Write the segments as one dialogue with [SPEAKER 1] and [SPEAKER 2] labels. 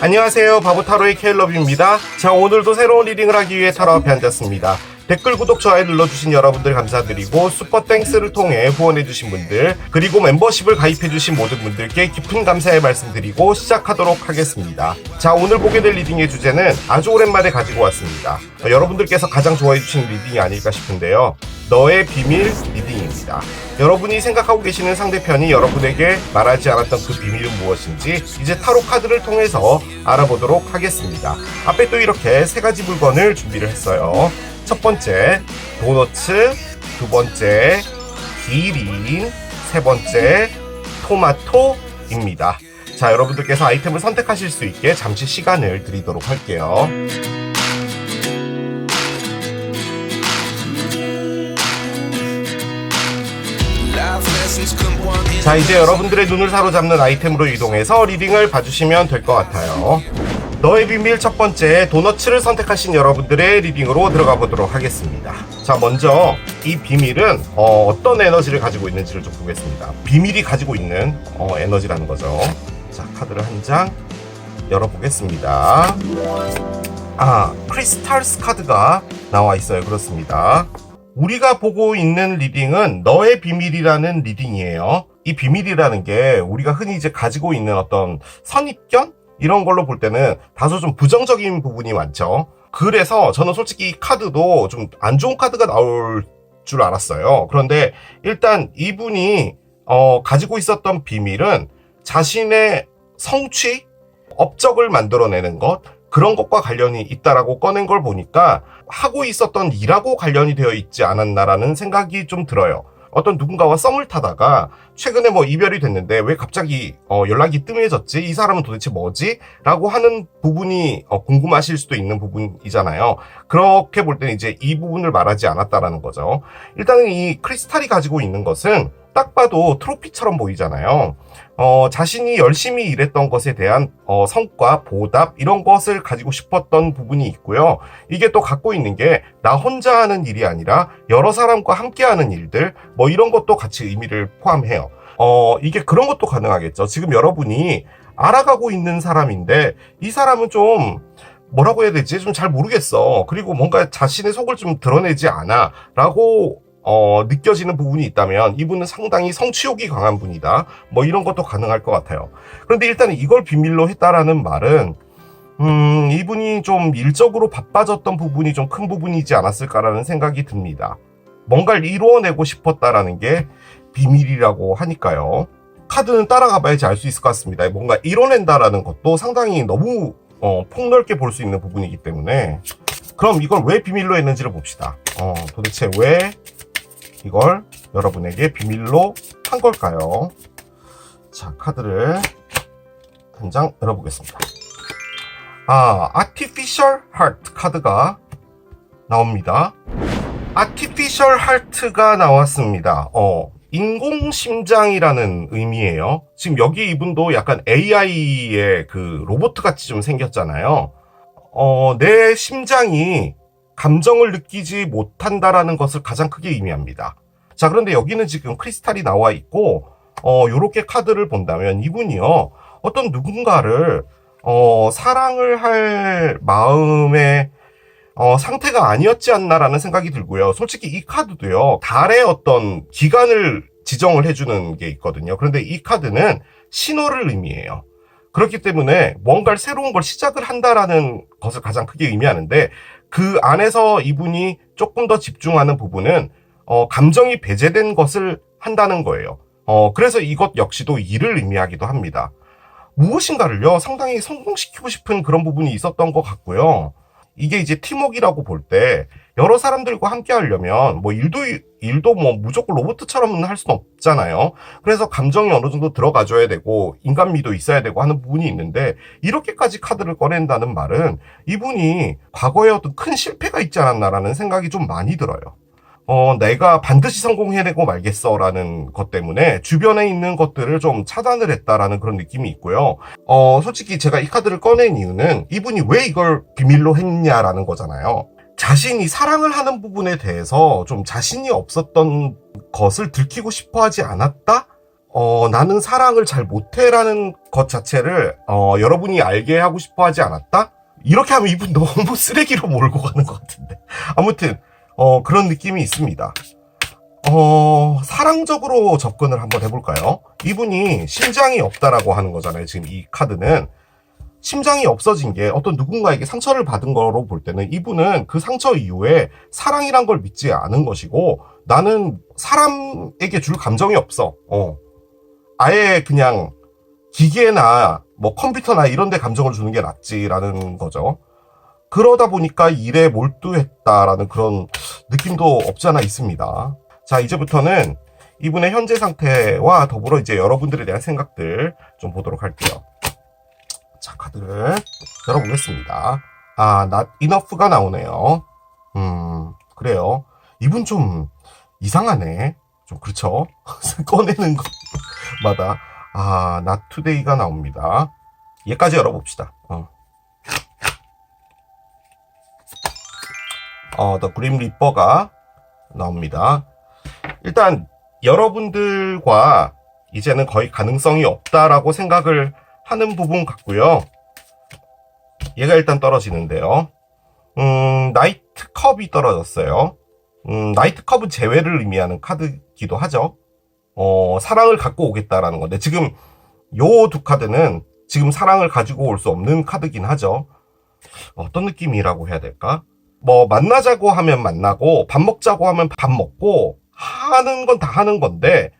[SPEAKER 1] 안녕하세요. 바보타로의 케일러뷰입니다. 자, 오늘도 새로운 리딩을 하기 위해 타로 앞에 앉았습니다. 댓글, 구독, 좋아요 눌러주신 여러분들 감사드리고 슈퍼땡스를 통해 후원해주신 분들 그리고 멤버십을 가입해주신 모든 분들께 깊은 감사의 말씀드리고 시작하도록 하겠습니다. 자, 오늘 보게 될 리딩의 주제는 아주 오랜만에 가지고 왔습니다. 여러분들께서 가장 좋아해주신 리딩이 아닐까 싶은데요. 너의 비밀 리딩입니다. 여러분이 생각하고 계시는 상대편이 여러분에게 말하지 않았던 그 비밀은 무엇인지 이제 타로 카드를 통해서 알아보도록 하겠습니다. 앞에 또 이렇게 세 가지 물건을 준비를 했어요. 첫 번째 도너츠, 두 번째 기린, 세 번째 토마토입니다. 자, 여러분들께서 아이템을 선택하실 수 있게 잠시 시간을 드리도록 할게요. 자, 이제 여러분들의 눈을 사로잡는 아이템으로 이동해서 리딩을 봐주시면 될 것 같아요. 너의 비밀 첫 번째 도너츠를 선택하신 여러분들의 리딩으로 들어가 보도록 하겠습니다. 자, 먼저 이 비밀은 어떤 에너지를 가지고 있는지를 좀 보겠습니다. 비밀이 가지고 있는 에너지라는 거죠. 자, 카드를 한 장 열어보겠습니다. 크리스탈스 카드가 나와 있어요. 그렇습니다. 우리가 보고 있는 리딩은 너의 비밀이라는 리딩이에요. 이 비밀이라는 게 우리가 흔히 이제 가지고 있는 어떤 선입견? 이런 걸로 볼 때는 다소 좀 부정적인 부분이 많죠. 그래서 저는 솔직히 이 카드도 좀 안 좋은 카드가 나올 줄 알았어요. 그런데 일단 이분이 가지고 있었던 비밀은 자신의 성취, 업적을 만들어내는 것, 그런 것과 관련이 있다라고 꺼낸 걸 보니까 하고 있었던 일하고 관련이 되어 있지 않았나라는 생각이 좀 들어요. 어떤 누군가와 썸을 타다가 최근에 이별이 됐는데 왜 갑자기 연락이 뜸해졌지? 이 사람은 도대체 뭐지? 라고 하는 부분이 궁금하실 수도 있는 부분이잖아요. 그렇게 볼 때는 이제 이 부분을 말하지 않았다라는 거죠. 일단은 이 크리스탈이 가지고 있는 것은 딱 봐도 트로피처럼 보이잖아요. 자신이 열심히 일했던 것에 대한 성과, 보답 이런 것을 가지고 싶었던 부분이 있고요. 이게 또 갖고 있는 게 나 혼자 하는 일이 아니라 여러 사람과 함께 하는 일들 이런 것도 같이 의미를 포함해요. 이게 그런 것도 가능하겠죠. 지금 여러분이 알아가고 있는 사람인데 이 사람은 좀 뭐라고 해야 되지? 좀 잘 모르겠어. 그리고 뭔가 자신의 속을 좀 드러내지 않아 라고 느껴지는 부분이 있다면 이분은 상당히 성취욕이 강한 분이다. 이런 것도 가능할 것 같아요. 그런데 일단 이걸 비밀로 했다라는 말은 이분이 좀 일적으로 바빠졌던 부분이 좀 큰 부분이지 않았을까라는 생각이 듭니다. 뭔가를 이루어내고 싶었다라는 게 비밀이라고 하니까요. 카드는 따라가 봐야지 알 수 있을 것 같습니다. 뭔가 이뤄낸다라는 것도 상당히 너무 폭넓게 볼 수 있는 부분이기 때문에 그럼 이걸 왜 비밀로 했는지를 봅시다. 도대체 왜 이걸 여러분에게 비밀로 한 걸까요? 자, 카드를 한 장 열어보겠습니다. Artificial Heart 카드가 나옵니다. Artificial Heart가 나왔습니다. 인공심장이라는 의미예요. 지금 여기 이분도 약간 AI의 그 로봇 같이 좀 생겼잖아요. 내 심장이 감정을 느끼지 못한다라는 것을 가장 크게 의미합니다. 자, 그런데 여기는 지금 크리스탈이 나와 있고, 요렇게 카드를 본다면 이분이요, 어떤 누군가를, 사랑을 할 마음의, 상태가 아니었지 않나라는 생각이 들고요. 솔직히 이 카드도요, 달의 어떤 기간을 지정을 해주는 게 있거든요. 그런데 이 카드는 신호를 의미해요. 그렇기 때문에 뭔가를 새로운 걸 시작을 한다라는 것을 가장 크게 의미하는데 그 안에서 이분이 조금 더 집중하는 부분은 감정이 배제된 것을 한다는 거예요. 그래서 이것 역시도 일을 의미하기도 합니다. 무엇인가를요 상당히 성공시키고 싶은 그런 부분이 있었던 것 같고요. 이게 이제 팀워크라고 볼 때 여러 사람들과 함께 하려면 일도 무조건 로봇처럼 할 수는 없잖아요. 그래서 감정이 어느 정도 들어가줘야 되고 인간미도 있어야 되고 하는 부분이 있는데 이렇게까지 카드를 꺼낸다는 말은 이분이 과거에 어떤 큰 실패가 있지 않았나라는 생각이 좀 많이 들어요. 내가 반드시 성공해내고 말겠어라는 것 때문에 주변에 있는 것들을 좀 차단을 했다라는 그런 느낌이 있고요. 솔직히 제가 이 카드를 꺼낸 이유는 이분이 왜 이걸 비밀로 했냐라는 거잖아요. 자신이 사랑을 하는 부분에 대해서 좀 자신이 없었던 것을 들키고 싶어 하지 않았다? 나는 사랑을 잘 못해라는 것 자체를 여러분이 알게 하고 싶어 하지 않았다? 이렇게 하면 이분 너무 쓰레기로 몰고 가는 것 같은데. 아무튼 그런 느낌이 있습니다. 사랑적으로 접근을 한번 해볼까요? 이분이 심장이 없다라고 하는 거잖아요. 지금 이 카드는 심장이 없어진 게 어떤 누군가에게 상처를 받은 거로 볼 때는 이분은 그 상처 이후에 사랑이란 걸 믿지 않은 것이고, 나는 사람에게 줄 감정이 없어. 아예 그냥 기계나 뭐 컴퓨터나 이런 데 감정을 주는 게 낫지라는 거죠. 그러다 보니까 일에 몰두했다라는 그런 느낌도 없지 않아 있습니다. 자, 이제부터는 이분의 현재 상태와 더불어 이제 여러분들에 대한 생각들 좀 보도록 할게요. 자, 카드를 열어보겠습니다. not enough가 나오네요. 그래요. 이분 좀 이상하네. 좀 그렇죠? 꺼내는 것마다 not today가 나옵니다. 얘까지 열어봅시다. The Grim Reaper가 나옵니다. 일단 여러분들과 이제는 거의 가능성이 없다라고 생각을 하는 부분 같고요. 얘가 일단 떨어지는데요. 나이트 컵이 떨어졌어요. 나이트 컵은 재회를 의미하는 카드기도 하죠. 사랑을 갖고 오겠다라는 건데, 지금 요 두 카드는 지금 사랑을 가지고 올 수 없는 카드긴 하죠. 어떤 느낌이라고 해야 될까? 뭐 만나자고 하면 만나고 밥 먹자고 하면 밥 먹고 하는 건 다 하는 건데,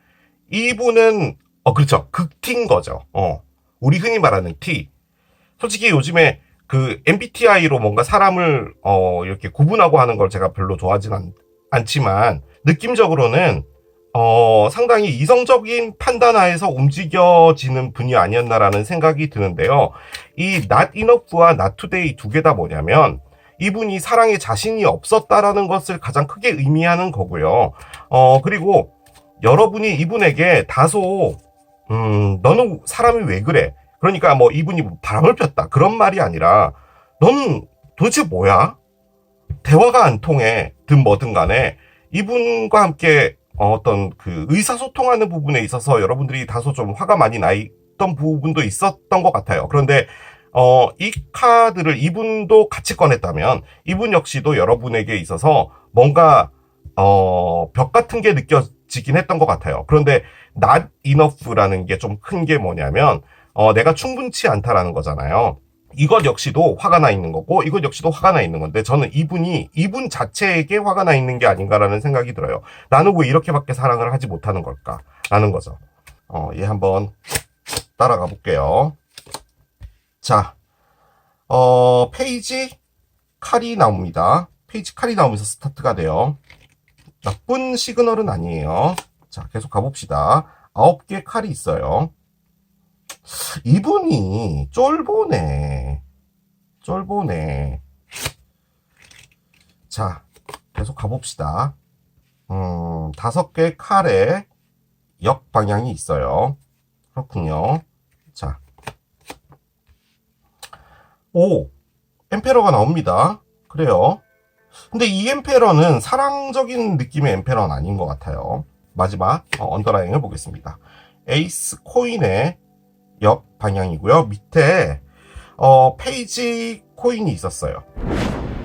[SPEAKER 1] 이분은 그렇죠, 극티인 거죠. 우리 흔히 말하는 T. 솔직히 요즘에 그 MBTI로 뭔가 사람을 이렇게 구분하고 하는 걸 제가 별로 좋아하진 않지만, 느낌적으로는 상당히 이성적인 판단하에서 움직여지는 분이 아니었나라는 생각이 드는데요. 이 not enough와 not today 두 개 다 뭐냐면, 이분이 사랑에 자신이 없었다라는 것을 가장 크게 의미하는 거고요. 그리고 여러분이 이분에게 다소 너는 사람이 왜 그래? 그러니까 뭐 이분이 바람을 폈다 그런 말이 아니라, 너는 도대체 뭐야? 대화가 안 통해 든 뭐든 간에 이분과 함께 어떤 그 의사소통하는 부분에 있어서 여러분들이 다소 좀 화가 많이 나 있던 부분도 있었던 것 같아요. 그런데 이 카드를 이분도 같이 꺼냈다면 이분 역시도 여러분에게 있어서 뭔가 벽 같은 게 느껴지긴 했던 것 같아요. 그런데 not enough라는 게 좀 큰 게 뭐냐면 내가 충분치 않다라는 거잖아요. 이것 역시도 화가 나 있는 거고 이것 역시도 화가 나 있는 건데, 저는 이분 자체에게 화가 나 있는 게 아닌가라는 생각이 들어요. 나는 왜 이렇게밖에 사랑을 하지 못하는 걸까? 라는 거죠. 얘 한번 따라가 볼게요. 자, 페이지 칼이 나옵니다. 페이지 칼이 나오면서 스타트가 돼요. 나쁜 시그널은 아니에요. 자, 계속 가봅시다. 9개 칼이 있어요. 이분이 쫄보네. 자, 계속 가봅시다. 5개 칼에 역방향이 있어요. 그렇군요. 자, 오, 엠페러가 나옵니다. 그래요. 근데 이 엠페러는 사랑적인 느낌의 엠페러는 아닌 것 같아요. 마지막 언더라인을 보겠습니다. 에이스 코인의 옆 방향이고요. 밑에 페이지 코인이 있었어요.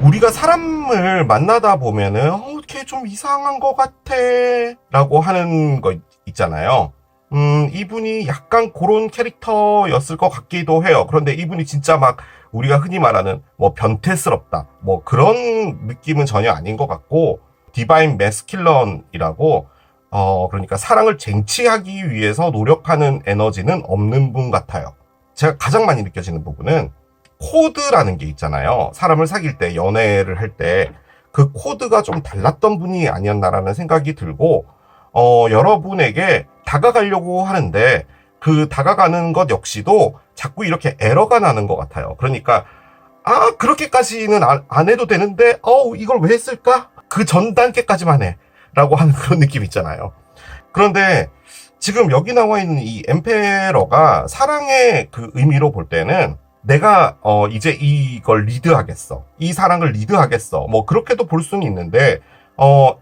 [SPEAKER 1] 우리가 사람을 만나다 보면은 걔 좀 이상한 것 같아 라고 하는 거 있잖아요. 이분이 약간 그런 캐릭터였을 것 같기도 해요. 그런데 이분이 진짜 막 우리가 흔히 말하는 뭐 변태스럽다 뭐 그런 느낌은 전혀 아닌 것 같고, 디바인 매스큘런이라고 그러니까 사랑을 쟁취하기 위해서 노력하는 에너지는 없는 분 같아요. 제가 가장 많이 느껴지는 부분은 코드라는 게 있잖아요. 사람을 사귈 때, 연애를 할 때 그 코드가 좀 달랐던 분이 아니었나라는 생각이 들고, 여러분에게 다가가려고 하는데 그 다가가는 것 역시도 자꾸 이렇게 에러가 나는 것 같아요. 그러니까 그렇게까지는 안 해도 되는데 이걸 왜 했을까? 그 전 단계까지만 해 라고 하는 그런 느낌 있잖아요. 그런데 지금 여기 나와 있는 이 엠페러가 사랑의 그 의미로 볼 때는 내가 이제 이걸 리드하겠어, 이 사랑을 리드하겠어, 뭐 그렇게도 볼 수는 있는데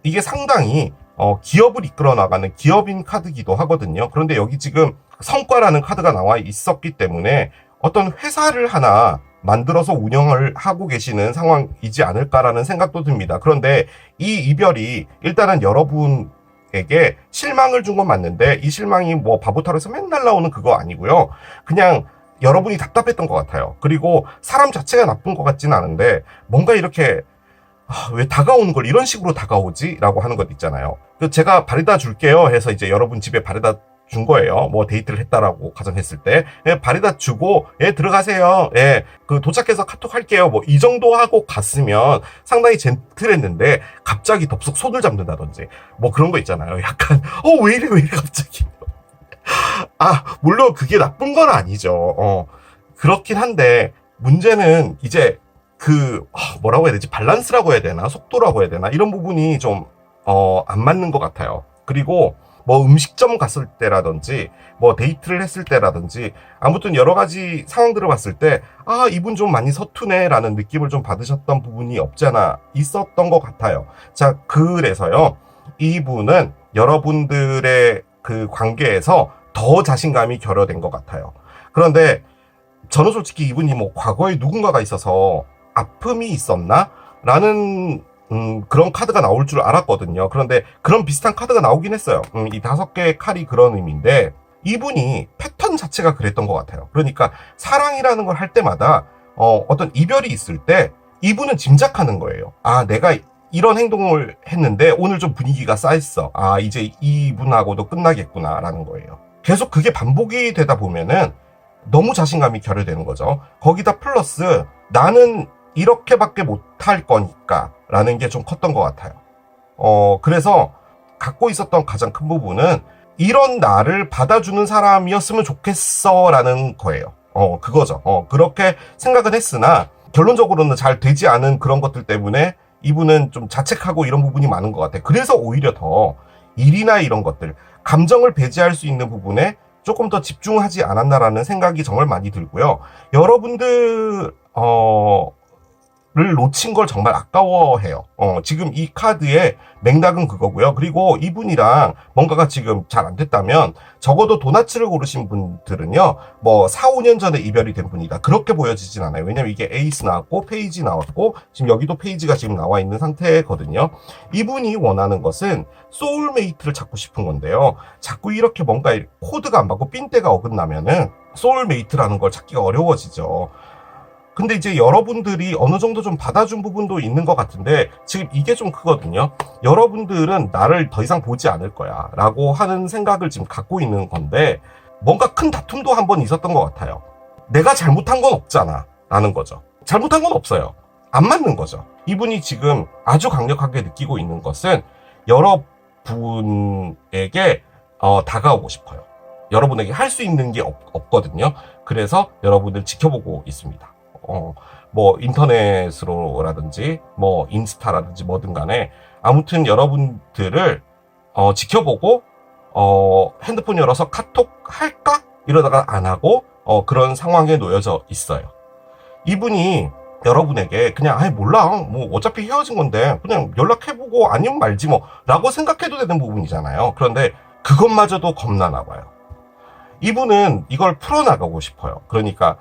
[SPEAKER 1] 이게 상당히 기업을 이끌어 나가는 기업인 카드기도 하거든요. 그런데 여기 지금 성과라는 카드가 나와 있었기 때문에 어떤 회사를 하나 만들어서 운영을 하고 계시는 상황이지 않을까라는 생각도 듭니다. 그런데 이 이별이 일단은 여러분에게 실망을 준 건 맞는데, 이 실망이 뭐 바보털에서 맨날 나오는 그거 아니고요. 그냥 여러분이 답답했던 것 같아요. 그리고 사람 자체가 나쁜 것 같지는 않은데 뭔가 이렇게 왜 다가오는 걸 이런 식으로 다가오지? 라고 하는 것 있잖아요. 제가 바래다 줄게요 해서 이제 여러분 집에 바래다 준 거예요. 뭐 데이트를 했다라고 가정했을 때, 예, 바래다 주고, 예, 들어가세요. 예, 도착해서 카톡 할게요. 뭐 이 정도 하고 갔으면 상당히 젠틀했는데 갑자기 덥석 손을 잡는다든지 뭐 그런 거 있잖아요. 약간 왜 이래 갑자기. 물론 그게 나쁜 건 아니죠. 그렇긴 한데 문제는 이제 뭐라고 해야 되지? 밸런스라고 해야 되나? 속도라고 해야 되나? 이런 부분이 좀 안 맞는 것 같아요. 그리고 뭐 음식점 갔을 때라든지 뭐 데이트를 했을 때라든지 아무튼 여러 가지 상황들을 봤을 때 이분 좀 많이 서투네 라는 느낌을 좀 받으셨던 부분이 없지 않아 있었던 것 같아요. 자, 그래서요, 이분은 여러분들의 그 관계에서 더 자신감이 결여된 것 같아요. 그런데 저는 솔직히 이분이 뭐 과거에 누군가가 있어서 아픔이 있었나? 라는 그런 카드가 나올 줄 알았거든요. 그런데 그런 비슷한 카드가 나오긴 했어요. 이 5개의 칼이 그런 의미인데, 이분이 패턴 자체가 그랬던 것 같아요. 그러니까 사랑이라는 걸 할 때마다 어떤 이별이 있을 때 이분은 짐작하는 거예요. 내가 이런 행동을 했는데 오늘 좀 분위기가 쌓였어. 이제 이분하고도 끝나겠구나 라는 거예요. 계속 그게 반복이 되다 보면은 너무 자신감이 결여되는 거죠. 거기다 플러스 나는 이렇게밖에 못할 거니까 라는 게 좀 컸던 것 같아요. 그래서 갖고 있었던 가장 큰 부분은 이런 나를 받아주는 사람이었으면 좋겠어 라는 거예요. 그거죠. 그렇게 생각은 했으나 결론적으로는 잘 되지 않은 그런 것들 때문에 이분은 좀 자책하고 이런 부분이 많은 것 같아요. 그래서 오히려 더 일이나 이런 것들, 감정을 배제할 수 있는 부분에 조금 더 집중하지 않았나라는 생각이 정말 많이 들고요. 여러분들 를 놓친 걸 정말 아까워해요. 지금 이 카드의 맥락은 그거고요. 그리고 이분이랑 뭔가가 지금 잘 안 됐다면 적어도 도나츠를 고르신 분들은요, 뭐 4, 5년 전에 이별이 된 분이다, 그렇게 보여지진 않아요. 왜냐면 이게 에이스 나왔고 페이지 나왔고 지금 여기도 페이지가 지금 나와 있는 상태거든요. 이분이 원하는 것은 소울메이트를 찾고 싶은 건데요. 자꾸 이렇게 뭔가 코드가 안 맞고 삔대가 어긋나면은 소울메이트라는 걸 찾기가 어려워지죠. 근데 이제 여러분들이 어느 정도 좀 받아준 부분도 있는 것 같은데, 지금 이게 좀 크거든요. 여러분들은 나를 더 이상 보지 않을 거야 라고 하는 생각을 지금 갖고 있는 건데, 뭔가 큰 다툼도 한번 있었던 것 같아요. 내가 잘못한 건 없잖아 라는 거죠. 잘못한 건 없어요. 안 맞는 거죠. 이분이 지금 아주 강력하게 느끼고 있는 것은 여러분에게 다가오고 싶어요. 여러분에게 할 수 있는 게 없거든요. 그래서 여러분을 지켜보고 있습니다. 뭐 인터넷으로라든지 뭐 인스타라든지 뭐든 간에 아무튼 여러분들을 지켜보고 핸드폰 열어서 카톡 할까? 이러다가 안 하고 그런 상황에 놓여져 있어요. 이분이 여러분에게 그냥 몰라, 뭐 어차피 헤어진 건데 그냥 연락해보고 아니면 말지 뭐 라고 생각해도 되는 부분이잖아요. 그런데 그것마저도 겁나나 봐요. 이분은 이걸 풀어나가고 싶어요. 그러니까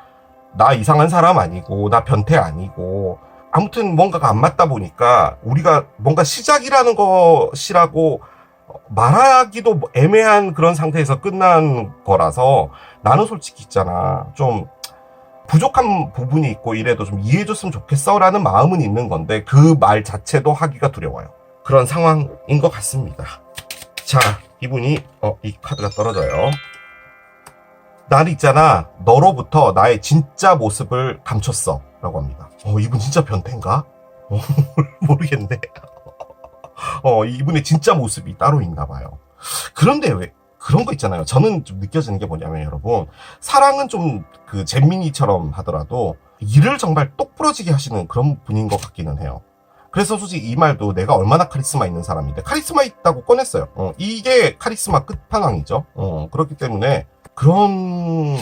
[SPEAKER 1] 나 이상한 사람 아니고 나 변태 아니고 아무튼 뭔가가 안 맞다 보니까 우리가 뭔가 시작이라는 것이라고 말하기도 애매한 그런 상태에서 끝난 거라서, 나는 솔직히 있잖아, 좀 부족한 부분이 있고 이래도 좀 이해해줬으면 좋겠어 라는 마음은 있는 건데 그 말 자체도 하기가 두려워요. 그런 상황인 것 같습니다. 자, 이분이 이 카드가 떨어져요. 나는 있잖아, 너로부터 나의 진짜 모습을 감췄어 라고 합니다. 이분 진짜 변태인가? 모르겠네. 이분의 진짜 모습이 따로 있나 봐요. 그런데 왜 그런 거 있잖아요. 저는 좀 느껴지는 게 뭐냐면, 여러분, 사랑은 좀 잼민이처럼 하더라도 일을 정말 똑부러지게 하시는 그런 분인 것 같기는 해요. 그래서 솔직히 이 말도 내가 얼마나 카리스마 있는 사람인데 카리스마 있다고 꺼냈어요. 이게 카리스마 끝판왕이죠. 그렇기 때문에 그런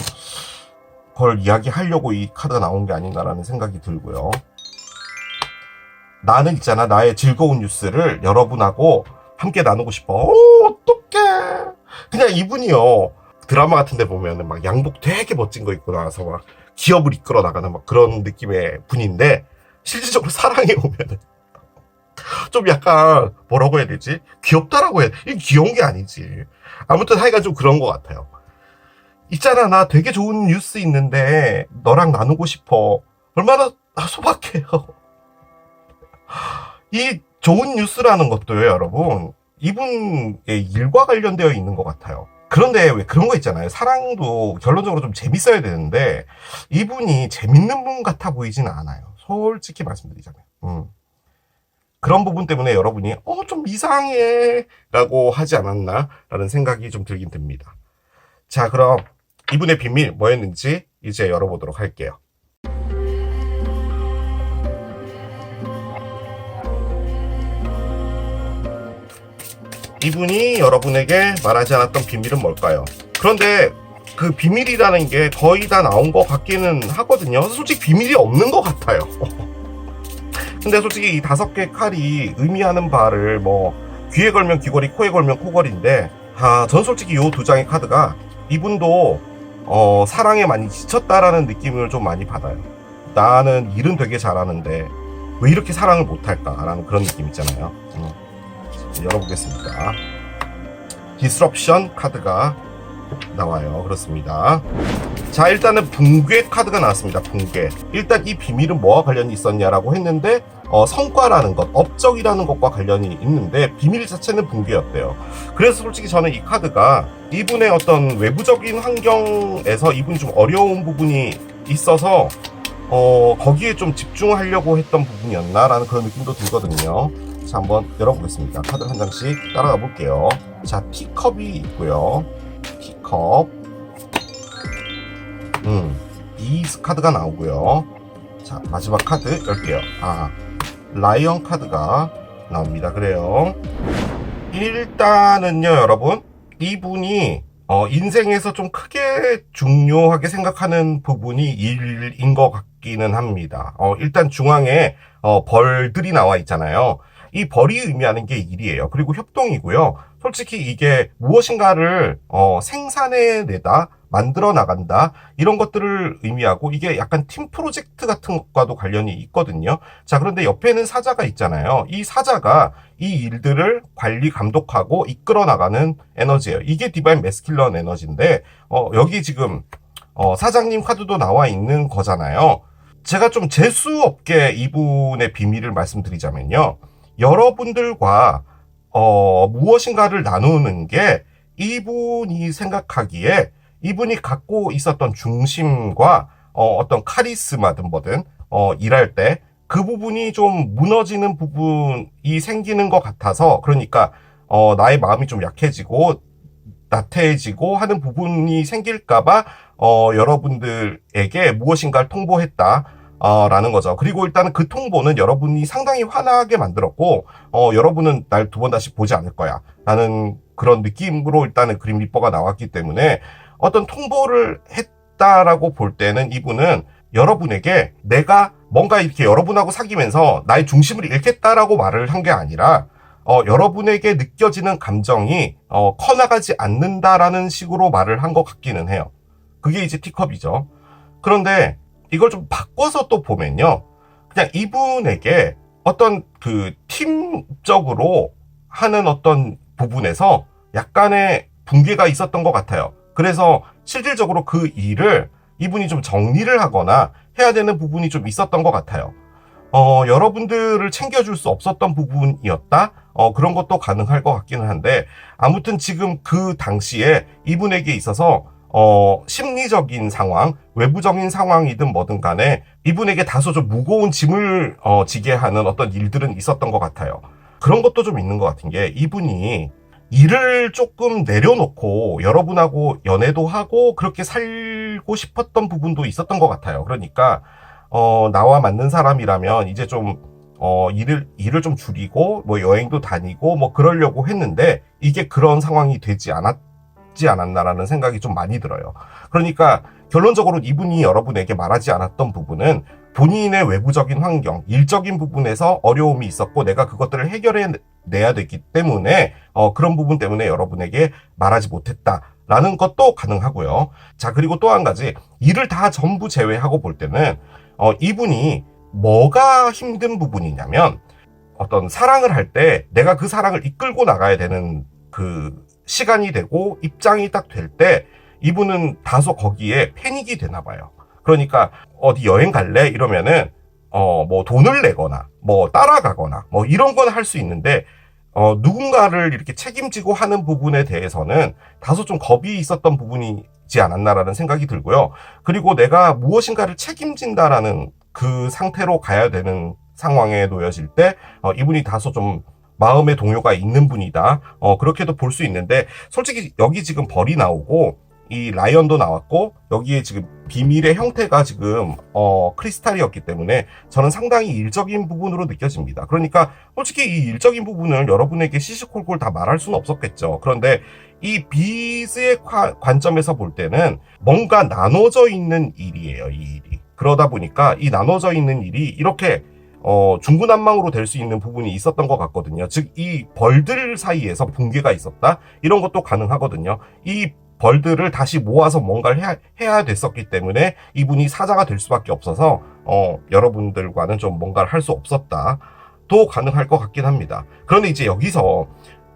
[SPEAKER 1] 걸 이야기하려고 이 카드가 나온 게 아닌가라는 생각이 들고요. 나는 있잖아, 나의 즐거운 뉴스를 여러분하고 함께 나누고 싶어. 어떡해. 그냥 이분이요. 드라마 같은 데 보면은 막 양복 되게 멋진 거 입고 나와서 막 기업을 이끌어 나가는 막 그런 느낌의 분인데, 실질적으로 사랑에 오면은 좀 약간 뭐라고 해야 되지? 귀엽다라고 해야 돼. 이게 귀여운 게 아니지. 아무튼 하여간 좀 그런 것 같아요. 있잖아, 나 되게 좋은 뉴스 있는데 너랑 나누고 싶어. 얼마나 소박해요. 이 좋은 뉴스라는 것도요, 여러분, 이분의 일과 관련되어 있는 것 같아요. 그런데 왜 그런 거 있잖아요. 사랑도 결론적으로 좀 재밌어야 되는데 이분이 재밌는 분 같아 보이지는 않아요. 솔직히 말씀드리자면. 그런 부분 때문에 여러분이 좀 이상해 라고 하지 않았나 라는 생각이 좀 들긴 듭니다. 자, 그럼 이분의 비밀 뭐였는지 이제 열어보도록 할게요. 이분이 여러분에게 말하지 않았던 비밀은 뭘까요? 그런데 그 비밀이라는 게 거의 다 나온 것 같기는 하거든요. 솔직히 비밀이 없는 것 같아요. 근데 솔직히 이 5개 칼이 의미하는 바를 뭐 귀에 걸면 귀걸이, 코에 걸면 코걸이인데, 전 솔직히 이 2장의 카드가 이분도 사랑에 많이 지쳤다라는 느낌을 좀 많이 받아요. 나는 일은 되게 잘하는데 왜 이렇게 사랑을 못할까라는 그런 느낌 있잖아요. 열어보겠습니다. 디스럽션 카드가 나와요. 그렇습니다. 자, 일단은 붕괴 카드가 나왔습니다. 붕괴. 일단 이 비밀은 뭐와 관련이 있었냐라고 했는데 성과라는 것, 업적이라는 것과 관련이 있는데 비밀 자체는 붕괴였대요. 그래서 솔직히 저는 이 카드가 이분의 어떤 외부적인 환경에서 이분이 좀 어려운 부분이 있어서 거기에 좀 집중하려고 했던 부분이었나라는 그런 느낌도 들거든요. 자, 한번 열어보겠습니다. 카드 한 장씩 따라가 볼게요. 자, 티컵이 있고요. 티컵. 이 카드가 나오고요. 자, 마지막 카드 열게요. 라이언 카드가 나옵니다. 그래요. 일단은요, 여러분, 이분이 인생에서 좀 크게 중요하게 생각하는 부분이 일인 것 같기는 합니다. 일단 중앙에 벌들이 나와 있잖아요. 이 벌이 의미하는 게 일이에요. 그리고 협동이고요. 솔직히 이게 무엇인가를 생산해내다, 만들어 나간다, 이런 것들을 의미하고, 이게 약간 팀 프로젝트 같은 것과도 관련이 있거든요. 자, 그런데 옆에는 사자가 있잖아요. 이 사자가 이 일들을 관리, 감독하고 이끌어 나가는 에너지예요. 이게 디바인 메스큘런 에너지인데 여기 지금 사장님 카드도 나와 있는 거잖아요. 제가 좀 재수 없게 이분의 비밀을 말씀드리자면요, 여러분들과 무엇인가를 나누는 게 이분이 생각하기에 이분이 갖고 있었던 중심과 어떤 카리스마든 뭐든 일할 때 그 부분이 좀 무너지는 부분이 생기는 것 같아서, 그러니까 나의 마음이 좀 약해지고 나태해지고 하는 부분이 생길까봐 여러분들에게 무엇인가를 통보했다 라는 거죠. 그리고 일단은 그 통보는 여러분이 상당히 화나게 만들었고 여러분은 날 2번 다시 보지 않을 거야 라는 그런 느낌으로 일단은 그림 리퍼가 나왔기 때문에, 어떤 통보를 했다라고 볼 때는 이분은 여러분에게 내가 뭔가 이렇게 여러분하고 사귀면서 나의 중심을 잃겠다라고 말을 한 게 아니라 여러분에게 느껴지는 감정이 커나가지 않는다라는 식으로 말을 한 것 같기는 해요. 그게 이제 티컵이죠. 그런데 이걸 좀 바꿔서 또 보면요, 그냥 이분에게 어떤 그 팀적으로 하는 어떤 부분에서 약간의 붕괴가 있었던 것 같아요. 그래서 실질적으로 그 일을 이분이 좀 정리를 하거나 해야 되는 부분이 좀 있었던 것 같아요. 여러분들을 챙겨줄 수 없었던 부분이었다? 그런 것도 가능할 것 같기는 한데, 아무튼 지금 그 당시에 이분에게 있어서 심리적인 상황, 외부적인 상황이든 뭐든 간에 이분에게 다소 좀 무거운 짐을 지게 하는 어떤 일들은 있었던 것 같아요. 그런 것도 좀 있는 것 같은 게, 이분이 일을 조금 내려놓고 여러분하고 연애도 하고 그렇게 살고 싶었던 부분도 있었던 것 같아요. 그러니까 나와 맞는 사람이라면 이제 좀 일을 좀 줄이고 뭐 여행도 다니고 뭐 그러려고 했는데, 이게 그런 상황이 되지 않았나라는 생각이 좀 많이 들어요. 그러니까 결론적으로 이분이 여러분에게 말하지 않았던 부분은 본인의 외부적인 환경, 일적인 부분에서 어려움이 있었고 내가 그것들을 해결해 내야 되기 때문에 그런 부분 때문에 여러분에게 말하지 못했다라는 것도 가능하고요. 자, 그리고 또 한 가지, 이를 다 전부 제외하고 볼 때는 이분이 뭐가 힘든 부분이냐면, 어떤 사랑을 할 때 내가 그 사랑을 이끌고 나가야 되는 그 시간이 되고 입장이 딱 될 때 이분은 다소 거기에 패닉이 되나 봐요. 그러니까 어디 여행 갈래? 이러면은 뭐 돈을 내거나 뭐 따라가거나 뭐 이런 건 할 수 있는데 누군가를 이렇게 책임지고 하는 부분에 대해서는 다소 좀 겁이 있었던 부분이지 않았나라는 생각이 들고요. 그리고 내가 무엇인가를 책임진다라는 그 상태로 가야 되는 상황에 놓여질 때 이분이 다소 좀 마음의 동요가 있는 분이다. 그렇게도 볼 수 있는데, 솔직히 여기 지금 벌이 나오고 이 라이언도 나왔고 여기에 지금 비밀의 형태가 지금 크리스탈이었기 때문에 저는 상당히 일적인 부분으로 느껴집니다. 그러니까 솔직히 이 일적인 부분을 여러분에게 시시콜콜 다 말할 수는 없었겠죠. 그런데 이 비즈의 관점에서 볼 때는 뭔가 나눠져 있는 일이에요, 이 일이. 그러다 보니까 이 나눠져 있는 일이 이렇게 중구난방으로 될 수 있는 부분이 있었던 것 같거든요. 즉, 이 벌들 사이에서 붕괴가 있었다? 이런 것도 가능하거든요. 이 벌들을 다시 모아서 뭔가를 해야 됐었기 때문에 이분이 사자가 될 수밖에 없어서 여러분들과는 좀 뭔가를 할 수 없었다. 도 가능할 것 같긴 합니다. 그런데 이제 여기서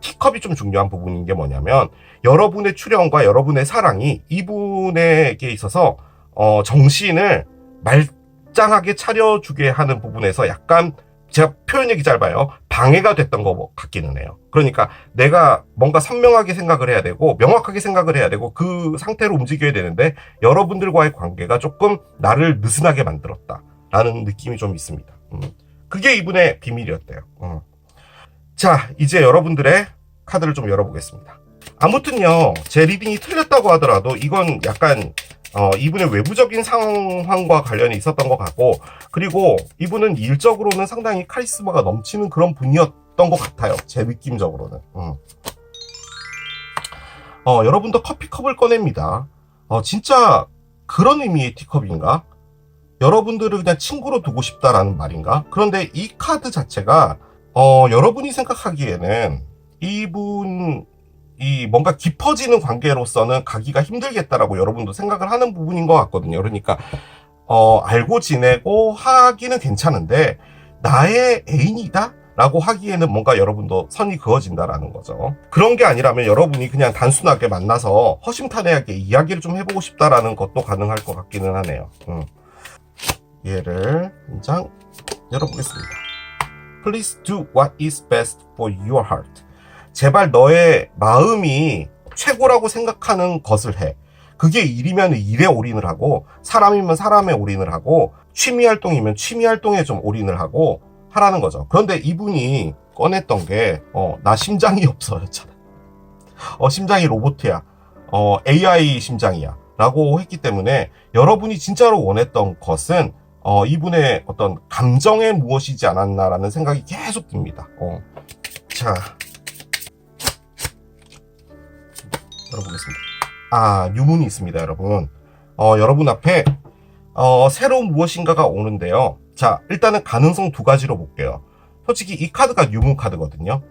[SPEAKER 1] 티컵이 좀 중요한 부분인 게 뭐냐면, 여러분의 출연과 여러분의 사랑이 이분에게 있어서 정신을 말짱하게 차려주게 하는 부분에서 약간, 제가 표현력이 짧아요, 방해가 됐던 것 같기는 해요. 그러니까 내가 뭔가 선명하게 생각을 해야 되고 명확하게 생각을 해야 되고 그 상태로 움직여야 되는데 여러분들과의 관계가 조금 나를 느슨하게 만들었다라는 느낌이 좀 있습니다. 그게 이분의 비밀이었대요. 자, 이제 여러분들의 카드를 좀 열어보겠습니다. 아무튼요, 제 리딩이 틀렸다고 하더라도 이건 약간 이분의 외부적인 상황과 관련이 있었던 것 같고, 그리고 이분은 일적으로는 상당히 카리스마가 넘치는 그런 분이었던 것 같아요. 제 느낌적으로는. 여러분도 커피컵을 꺼냅니다. 진짜 그런 의미의 티컵인가? 여러분들을 그냥 친구로 두고 싶다라는 말인가? 그런데 이 카드 자체가 여러분이 생각하기에는 이 뭔가 깊어지는 관계로서는 가기가 힘들겠다라고 여러분도 생각을 하는 부분인 것 같거든요. 그러니까 알고 지내고 하기는 괜찮은데 나의 애인이다? 라고 하기에는 뭔가 여러분도 선이 그어진다라는 거죠. 그런 게 아니라면 여러분이 그냥 단순하게 만나서 허심탄회하게 이야기를 좀 해보고 싶다라는 것도 가능할 것 같기는 하네요. 얘를 한 장 열어보겠습니다. Please do what is best for your heart. 제발 너의 마음이 최고라고 생각하는 것을 해. 그게 일이면 일에 올인을 하고, 사람이면 사람에 올인을 하고, 취미 활동이면 취미 활동에 좀 올인을 하고 하라는 거죠. 그런데 이분이 꺼냈던 게 나 심장이 없어였잖아. 심장이 로봇이야. AI 심장이야. 라고 했기 때문에 여러분이 진짜로 원했던 것은 이분의 어떤 감정에 무엇이지 않았나라는 생각이 계속 듭니다. 자, 열어보겠습니다. 유문이 있습니다, 여러분. 여러분 앞에 새로운 무엇인가가 오는데요. 자, 일단은 가능성 두 가지로 볼게요. 솔직히 이 카드가 뉴문 카드거든요.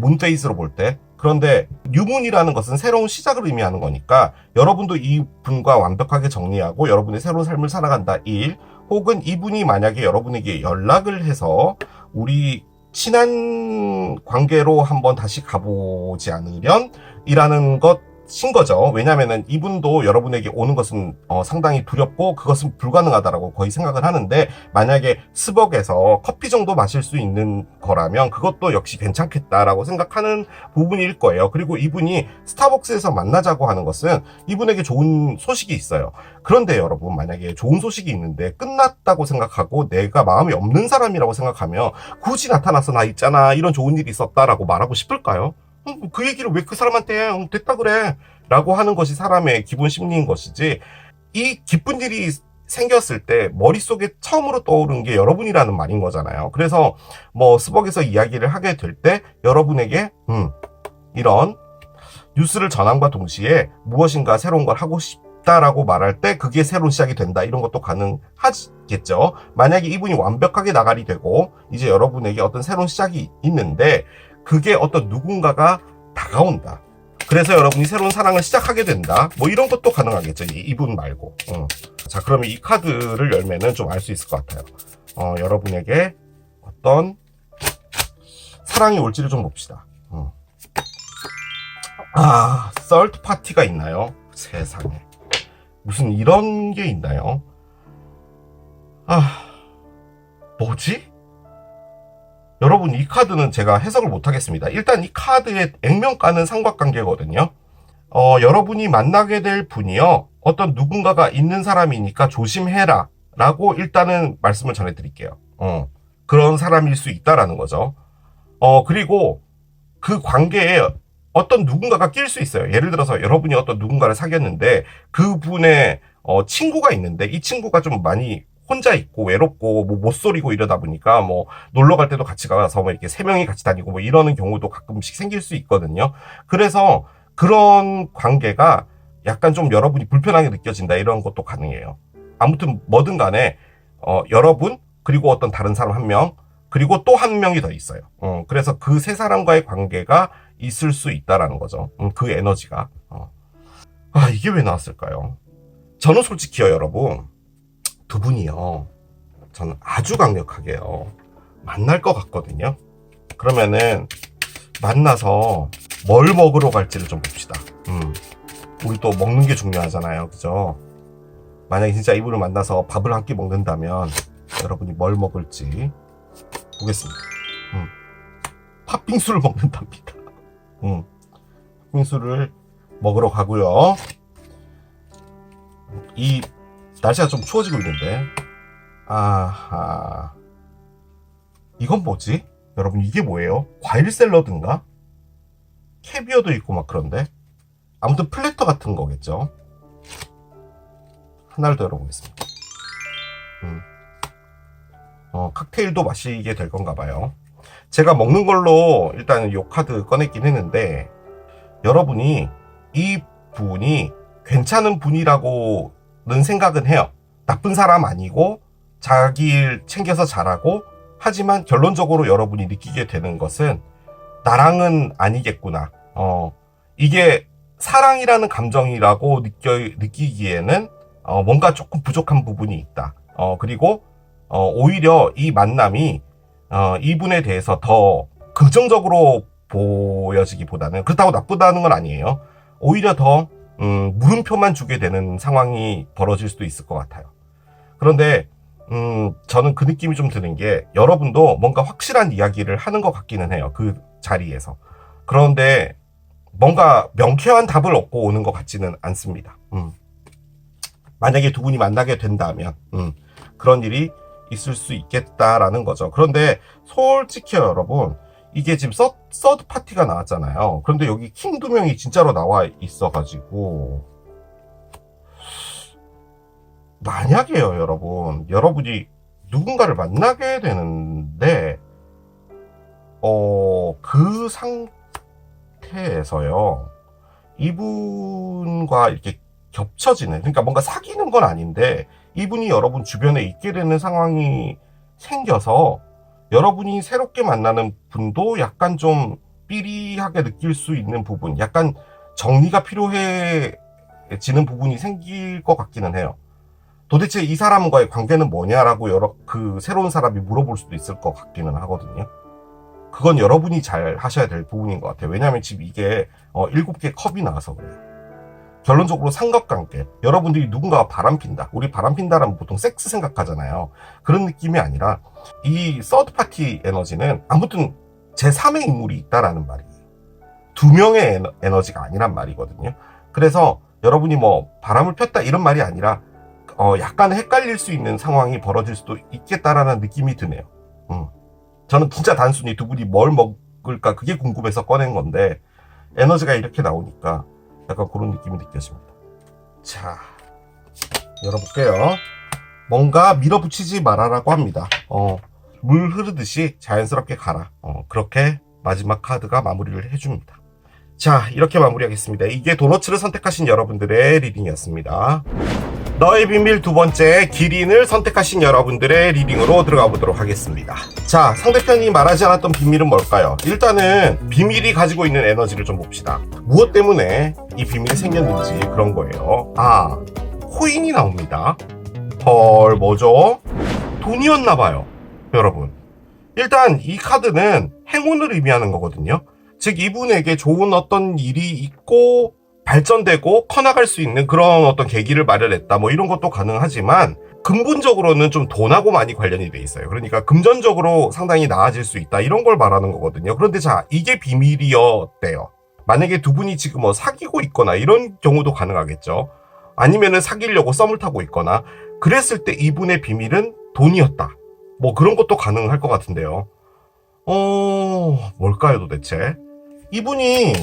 [SPEAKER 1] 문페이스로 볼 때. 그런데 뉴문이라는 것은 새로운 시작을 의미하는 거니까 여러분도 이분과 완벽하게 정리하고 여러분의 새로운 삶을 살아간다 1, 혹은 이분이 만약에 여러분에게 연락을 해서 우리 친한 관계로 한번 다시 가보지 않으련? 이라는 것인 거죠. 왜냐면은 이분도 여러분에게 오는 것은 상당히 두렵고 그것은 불가능하다라고 거의 생각을 하는데, 만약에 스벅에서 커피 정도 마실 수 있는 거라면 그것도 역시 괜찮겠다라고 생각하는 부분일 거예요. 그리고 이분이 스타벅스에서 만나자고 하는 것은 이분에게 좋은 소식이 있어요. 그런데 여러분, 만약에 좋은 소식이 있는데 끝났다고 생각하고 내가 마음이 없는 사람이라고 생각하면 굳이 나타나서 나 있잖아, 이런 좋은 일이 있었다라고 말하고 싶을까요? 그 얘기를 왜 그 사람한테 해? 됐다 그래 라고 하는 것이 사람의 기본 심리인 것이지, 이 기쁜 일이 생겼을 때 머릿속에 처음으로 떠오른 게 여러분이라는 말인 거잖아요. 그래서 뭐 스벅에서 이야기를 하게 될 때 여러분에게 이런 뉴스를 전함과 동시에 무엇인가 새로운 걸 하고 싶다라고 말할 때 그게 새로운 시작이 된다, 이런 것도 가능하겠죠. 만약에 이분이 완벽하게 나가리 되고 이제 여러분에게 어떤 새로운 시작이 있는데 그게 어떤 누군가가 다가온다. 그래서 여러분이 새로운 사랑을 시작하게 된다. 뭐 이런 것도 가능하겠죠. 이분 말고. 자, 그러면 이 카드를 열면은 좀 알 수 있을 것 같아요. 여러분에게 어떤 사랑이 올지를 좀 봅시다. 썰드 파티가 있나요? 세상에. 무슨 이런 게 있나요? 뭐지? 여러분, 이 카드는 제가 해석을 못 하겠습니다. 일단 이 카드의 액면가는 삼각관계거든요. 여러분이 만나게 될 분이요, 어떤 누군가가 있는 사람이니까 조심해라 라고 일단은 말씀을 전해드릴게요. 그런 사람일 수 있다라는 거죠. 그리고 그 관계에 어떤 누군가가 낄 수 있어요. 예를 들어서 여러분이 어떤 누군가를 사귀었는데 그분의 친구가 있는데 이 친구가 좀 많이 혼자 있고 외롭고 뭐 못소리고 이러다 보니까 뭐 놀러 갈 때도 같이 가서 뭐 이렇게 3명이 같이 다니고 뭐 이러는 경우도 가끔씩 생길 수 있거든요. 그래서 그런 관계가 약간 좀 여러분이 불편하게 느껴진다, 이런 것도 가능해요. 아무튼 뭐든 간에 여러분 그리고 어떤 다른 사람 1명 그리고 또 1명이 더 있어요. 그래서 그 3사람과의 관계가 있을 수 있다라는 거죠. 그 에너지가. 이게 왜 나왔을까요? 저는 솔직히요, 여러분, 두 분이요, 저는 아주 강력하게요, 만날 것 같거든요. 그러면은 만나서 뭘 먹으러 갈지를 좀 봅시다. 우리 또 먹는 게 중요하잖아요, 그죠? 만약에 진짜 이분을 만나서 밥을 한 끼 먹는다면 여러분이 뭘 먹을지 보겠습니다. 팥빙수를 먹는답니다. 팥빙수를 먹으러 가고요. 이 날씨가 좀 추워지고 있는데, 이건 뭐지? 여러분, 이게 뭐예요? 과일 샐러드인가? 캐비어도 있고 막 그런데, 아무튼 플래터 같은 거겠죠. 하나를 더 열어보겠습니다. 칵테일도 마시게 될 건가 봐요. 제가 먹는 걸로 일단 이 카드 꺼냈긴 했는데, 여러분이 이 분이 괜찮은 분이라고는 생각은 해요. 나쁜 사람 아니고 자기 일 챙겨서 잘하고, 하지만 결론적으로 여러분이 느끼게 되는 것은 나랑은 아니겠구나. 이게 사랑이라는 감정이라고 느끼기에는 뭔가 조금 부족한 부분이 있다. 그리고 오히려 이 만남이 이분에 대해서 더 긍정적으로 보여지기보다는, 그렇다고 나쁘다는 건 아니에요. 오히려 더 물음표만 주게 되는 상황이 벌어질 수도 있을 것 같아요. 그런데 저는 그 느낌이 좀 드는 게, 여러분도 뭔가 확실한 이야기를 하는 것 같기는 해요, 그 자리에서. 그런데 뭔가 명쾌한 답을 얻고 오는 것 같지는 않습니다. 만약에 두 분이 만나게 된다면 그런 일이 있을 수 있겠다라는 거죠. 그런데 솔직히 여러분, 이게 지금 서드 파티가 나왔잖아요. 그런데 여기 킹 2명이 진짜로 나와 있어가지고, 만약에요, 여러분이 누군가를 만나게 되는데 그 상태에서요, 이분과 이렇게 겹쳐지는, 그러니까 뭔가 사귀는 건 아닌데 이분이 여러분 주변에 있게 되는 상황이 생겨서 여러분이 새롭게 만나는 분도 약간 좀 삐리하게 느낄 수 있는 부분, 약간 정리가 필요해지는 부분이 생길 것 같기는 해요. 도대체 이 사람과의 관계는 뭐냐라고 그 새로운 사람이 물어볼 수도 있을 것 같기는 하거든요. 그건 여러분이 잘 하셔야 될 부분인 것 같아요. 왜냐하면 지금 이게 7개 컵이 나와서 그래요. 결론적으로 삼각관계, 여러분들이 누군가가 바람핀다, 우리 바람핀다라면 보통 섹스 생각하잖아요. 그런 느낌이 아니라 이 서드파티 에너지는 아무튼 제3의 인물이 있다라는 말이에요. 2명의 에너지가 아니란 말이거든요. 그래서 여러분이 뭐 바람을 폈다 이런 말이 아니라 약간 헷갈릴 수 있는 상황이 벌어질 수도 있겠다라는 느낌이 드네요. 저는 진짜 단순히 두 분이 뭘 먹을까 그게 궁금해서 꺼낸 건데, 에너지가 이렇게 나오니까 약간 그런 느낌이 느껴집니다. 자, 열어볼게요. 뭔가 밀어붙이지 말아라고 합니다. 물 흐르듯이 자연스럽게 가라. 그렇게 마지막 카드가 마무리를 해줍니다. 자, 이렇게 마무리하겠습니다. 이게 도너츠를 선택하신 여러분들의 리딩이었습니다. 너의 비밀 두 번째, 기린을 선택하신 여러분들의 리딩으로 들어가 보도록 하겠습니다. 자, 상대편이 말하지 않았던 비밀은 뭘까요? 일단은 비밀이 가지고 있는 에너지를 좀 봅시다. 무엇 때문에 이 비밀이 생겼는지 그런 거예요. 아, 코인이 나옵니다. 헐, 뭐죠? 돈이었나 봐요, 여러분. 일단 이 카드는 행운을 의미하는 거거든요. 즉, 이분에게 좋은 어떤 일이 있고 발전되고 커나갈 수 있는 그런 어떤 계기를 마련했다, 뭐 이런 것도 가능하지만 근본적으로는 좀 돈하고 많이 관련이 돼 있어요. 그러니까 금전적으로 상당히 나아질 수 있다, 이런 걸 말하는 거거든요. 그런데 자, 이게 비밀이었대요. 만약에 두 분이 지금 뭐 사귀고 있거나 이런 경우도 가능하겠죠. 아니면은 사귀려고 썸을 타고 있거나 그랬을 때 이분의 비밀은 돈이었다, 뭐 그런 것도 가능할 것 같은데요. 뭘까요 도대체? 이분이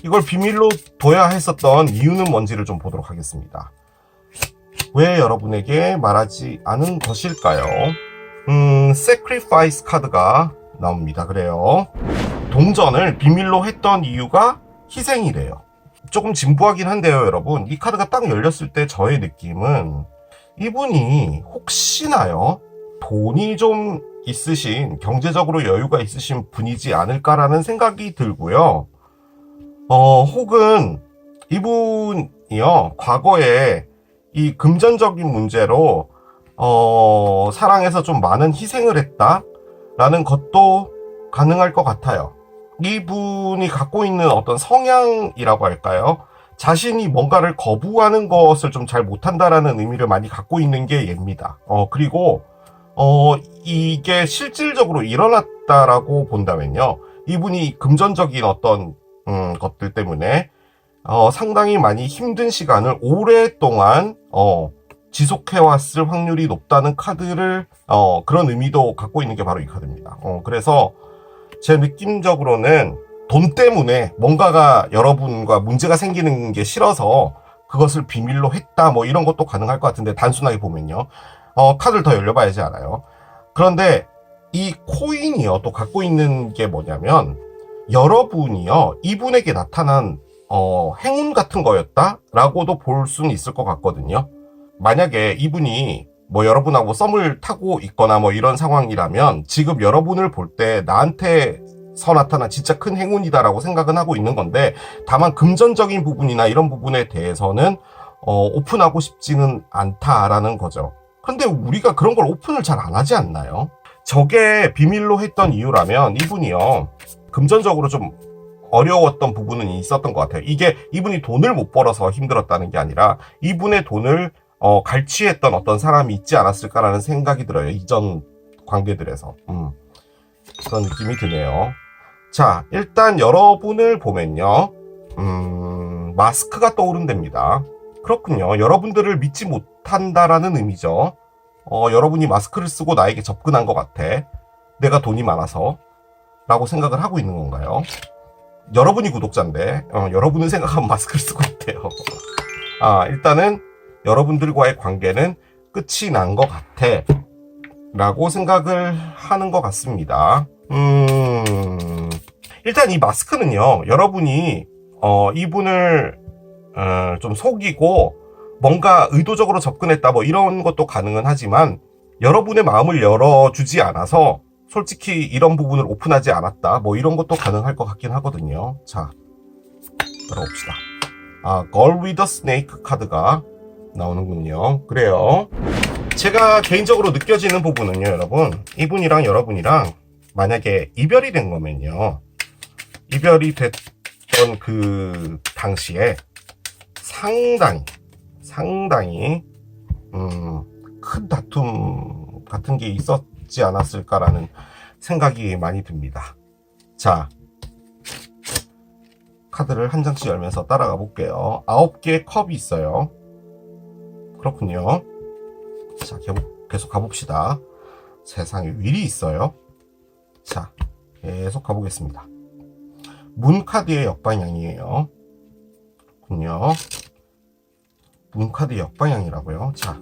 [SPEAKER 1] 이걸 비밀로 둬야 했었던 이유는 뭔지를 좀 보도록 하겠습니다. 왜 여러분에게 말하지 않은 것일까요? Sacrifice 카드가 나옵니다. 그래요. 동전을 비밀로 했던 이유가 희생이래요. 조금 진부하긴 한데요, 여러분. 이 카드가 딱 열렸을 때 저의 느낌은 이분이 혹시나요, 돈이 좀 있으신, 경제적으로 여유가 있으신 분이지 않을까라는 생각이 들고요. 혹은 이분이요, 과거에 이 금전적인 문제로 사랑에서 좀 많은 희생을 했다라는 것도 가능할 것 같아요. 이분이 갖고 있는 어떤 성향이라고 할까요? 자신이 뭔가를 거부하는 것을 좀 잘 못한다라는 의미를 많이 갖고 있는 게 얘입니다. 그리고 이게 실질적으로 일어났다라고 본다면요, 이분이 금전적인 어떤 것들 때문에 상당히 많이 힘든 시간을 오랫동안 지속해왔을 확률이 높다는 카드를 그런 의미도 갖고 있는 게 바로 이 카드입니다. 그래서 제 느낌적으로는 돈 때문에 뭔가가 여러분과 문제가 생기는 게 싫어서 그것을 비밀로 했다, 뭐 이런 것도 가능할 것 같은데, 단순하게 보면요. 카드를 더 열려봐야지 알아요. 그런데 이 코인이요, 또 갖고 있는 게 뭐냐면, 여러분이요, 이분에게 나타난 행운 같은 거였다라고도 볼 수는 있을 것 같거든요. 만약에 이분이 뭐 여러분하고 썸을 타고 있거나 뭐 이런 상황이라면 지금 여러분을 볼 때 나한테서 나타난 진짜 큰 행운이다라고 생각은 하고 있는 건데, 다만 금전적인 부분이나 이런 부분에 대해서는 오픈하고 싶지는 않다라는 거죠. 근데 우리가 그런 걸 오픈을 잘 안 하지 않나요? 저게 비밀로 했던 이유라면 이분이요, 금전적으로 좀 어려웠던 부분은 있었던 것 같아요. 이게 이분이 돈을 못 벌어서 힘들었다는 게 아니라 이분의 돈을 갈취했던 어떤 사람이 있지 않았을까라는 생각이 들어요. 이전 관계들에서. 그런 느낌이 드네요. 자, 일단 여러분을 보면요, 마스크가 떠오른답니다. 그렇군요. 여러분들을 믿지 못한다라는 의미죠. 여러분이 마스크를 쓰고 나에게 접근한 것 같아, 내가 돈이 많아서 라고 생각을 하고 있는 건가요? 여러분이 구독자인데 여러분은 생각하면 마스크를 쓰고 있대요. 일단은 여러분들과의 관계는 끝이 난 것 같아 라고 생각을 하는 것 같습니다. 일단 이 마스크는요, 여러분이 이분을 좀 속이고 뭔가 의도적으로 접근했다, 뭐 이런 것도 가능은 하지만 여러분의 마음을 열어주지 않아서 솔직히 이런 부분을 오픈하지 않았다, 뭐 이런 것도 가능할 것 같긴 하거든요. 자, 들어봅시다. Girl with a Snake 카드가 나오는군요. 그래요. 제가 개인적으로 느껴지는 부분은요, 여러분, 이분이랑 여러분이랑 만약에 이별이 된 거면요, 이별이 됐던 그 당시에 상당히 큰 다툼 같은 게 있었지 않았을까라는 생각이 많이 듭니다. 자, 카드를 한 장씩 열면서 따라가 볼게요. 9개의 컵이 있어요. 그렇군요. 자, 계속 가봅시다. 세상에 윌이 있어요. 자, 계속 가보겠습니다. 문 카드의 역방향이에요. 그렇군요. 문 카드 역방향이라고요. 자,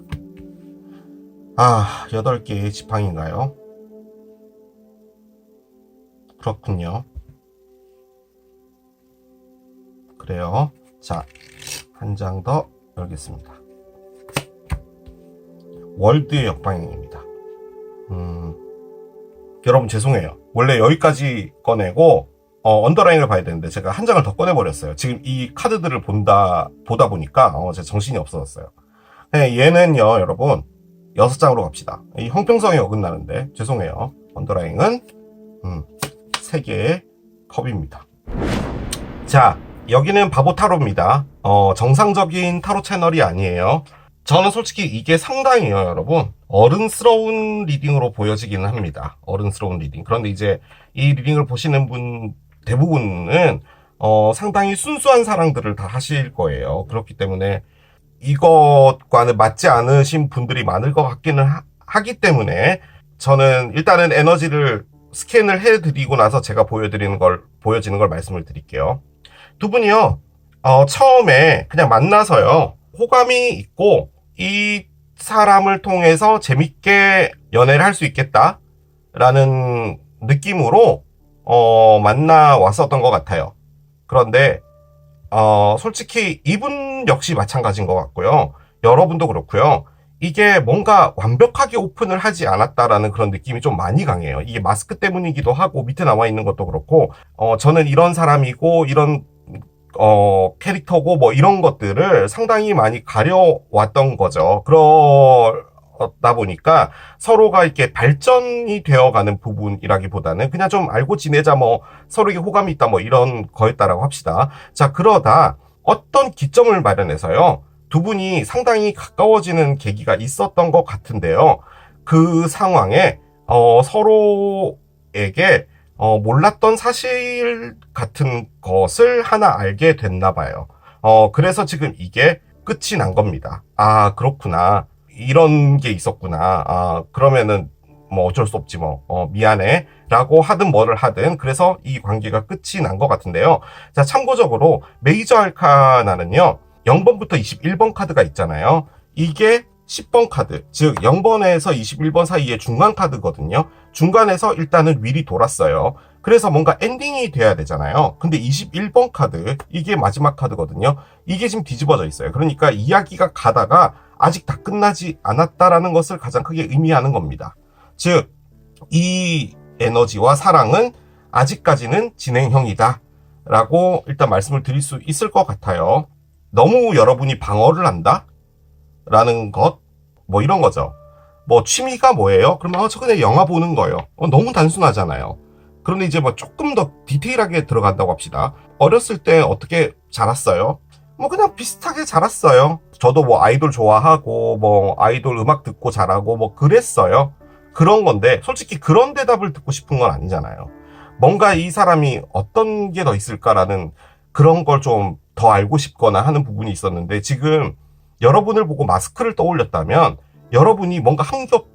[SPEAKER 1] 8개의 지팡인가요? 그렇군요. 그래요. 자, 한 장 더 열겠습니다. 월드의 역방향입니다. 여러분 죄송해요. 원래 여기까지 꺼내고 언더라인을 봐야 되는데 제가 한 장을 더 꺼내버렸어요. 지금 이 카드들을 보다 보니까 제 정신이 없어졌어요. 네, 얘는요 여러분 6장으로 갑시다. 이 형평성에 어긋나는데 죄송해요. 언더라인은 3개의 컵입니다. 자, 여기는 바보 타로입니다. 정상적인 타로 채널이 아니에요. 저는 솔직히 이게 상당히요 여러분 어른스러운 리딩으로 보여지기는 합니다. 어른스러운 리딩. 그런데 이제 이 리딩을 보시는 분 대부분은 상당히 순수한 사랑들을 다 하실 거예요. 그렇기 때문에 이것과는 맞지 않으신 분들이 많을 것 같기는 하기 때문에 저는 일단은 에너지를 스캔을 해드리고 나서 제가 보여지는 걸 말씀을 드릴게요. 두 분이요 처음에 그냥 만나서요 호감이 있고 이 사람을 통해서 재밌게 연애를 할 수 있겠다라는 느낌으로 만나 왔었던 것 같아요. 그런데 솔직히 이분 역시 마찬가지인 것 같고요. 여러분도 그렇고요. 이게 뭔가 완벽하게 오픈을 하지 않았다라는 그런 느낌이 좀 많이 강해요. 이게 마스크 때문이기도 하고 밑에 나와 있는 것도 그렇고 저는 이런 사람이고 이런 캐릭터고 뭐 이런 것들을 상당히 많이 가려왔던 거죠. 그러다 보니까 서로가 이렇게 발전이 되어가는 부분이라기보다는 그냥 좀 알고 지내자 뭐 서로에게 호감이 있다 뭐 이런 거였다라고 합시다. 자, 그러다 어떤 기점을 마련해서요. 두 분이 상당히 가까워지는 계기가 있었던 것 같은데요. 그 상황에 서로에게 몰랐던 사실 같은 것을 하나 알게 됐나 봐요. 그래서 지금 이게 끝이 난 겁니다. 아, 그렇구나. 이런 게 있었구나. 아, 그러면은 뭐 어쩔 수 없지 뭐. 미안해. 라고 하든 뭐를 하든 그래서 이 관계가 끝이 난 것 같은데요. 자, 참고적으로 메이저 알카나는요. 0번부터 21번 카드가 있잖아요. 이게 10번 카드, 즉 0번에서 21번 사이의 중간 카드거든요. 중간에서 일단은 윌이 돌았어요. 그래서 뭔가 엔딩이 돼야 되잖아요. 근데 21번 카드, 이게 마지막 카드거든요. 이게 지금 뒤집어져 있어요. 그러니까 이야기가 가다가 아직 다 끝나지 않았다라는 것을 가장 크게 의미하는 겁니다. 즉, 이 에너지와 사랑은 아직까지는 진행형이다 라고 일단 말씀을 드릴 수 있을 것 같아요. 너무 여러분이 방어를 한다? 라는 것? 뭐 이런 거죠. 뭐 취미가 뭐예요? 그러면 저 그냥 영화 보는 거예요. 너무 단순하잖아요. 그런데 이제 뭐 조금 더 디테일하게 들어간다고 합시다. 어렸을 때 어떻게 자랐어요? 뭐 그냥 비슷하게 자랐어요. 저도 뭐 아이돌 좋아하고 뭐 아이돌 음악 듣고 자라고 뭐 그랬어요. 그런 건데 솔직히 그런 대답을 듣고 싶은 건 아니잖아요. 뭔가 이 사람이 어떤 게 더 있을까라는 그런 걸 좀 더 알고 싶거나 하는 부분이 있었는데 지금 여러분을 보고 마스크를 떠올렸다면 여러분이 뭔가 한겹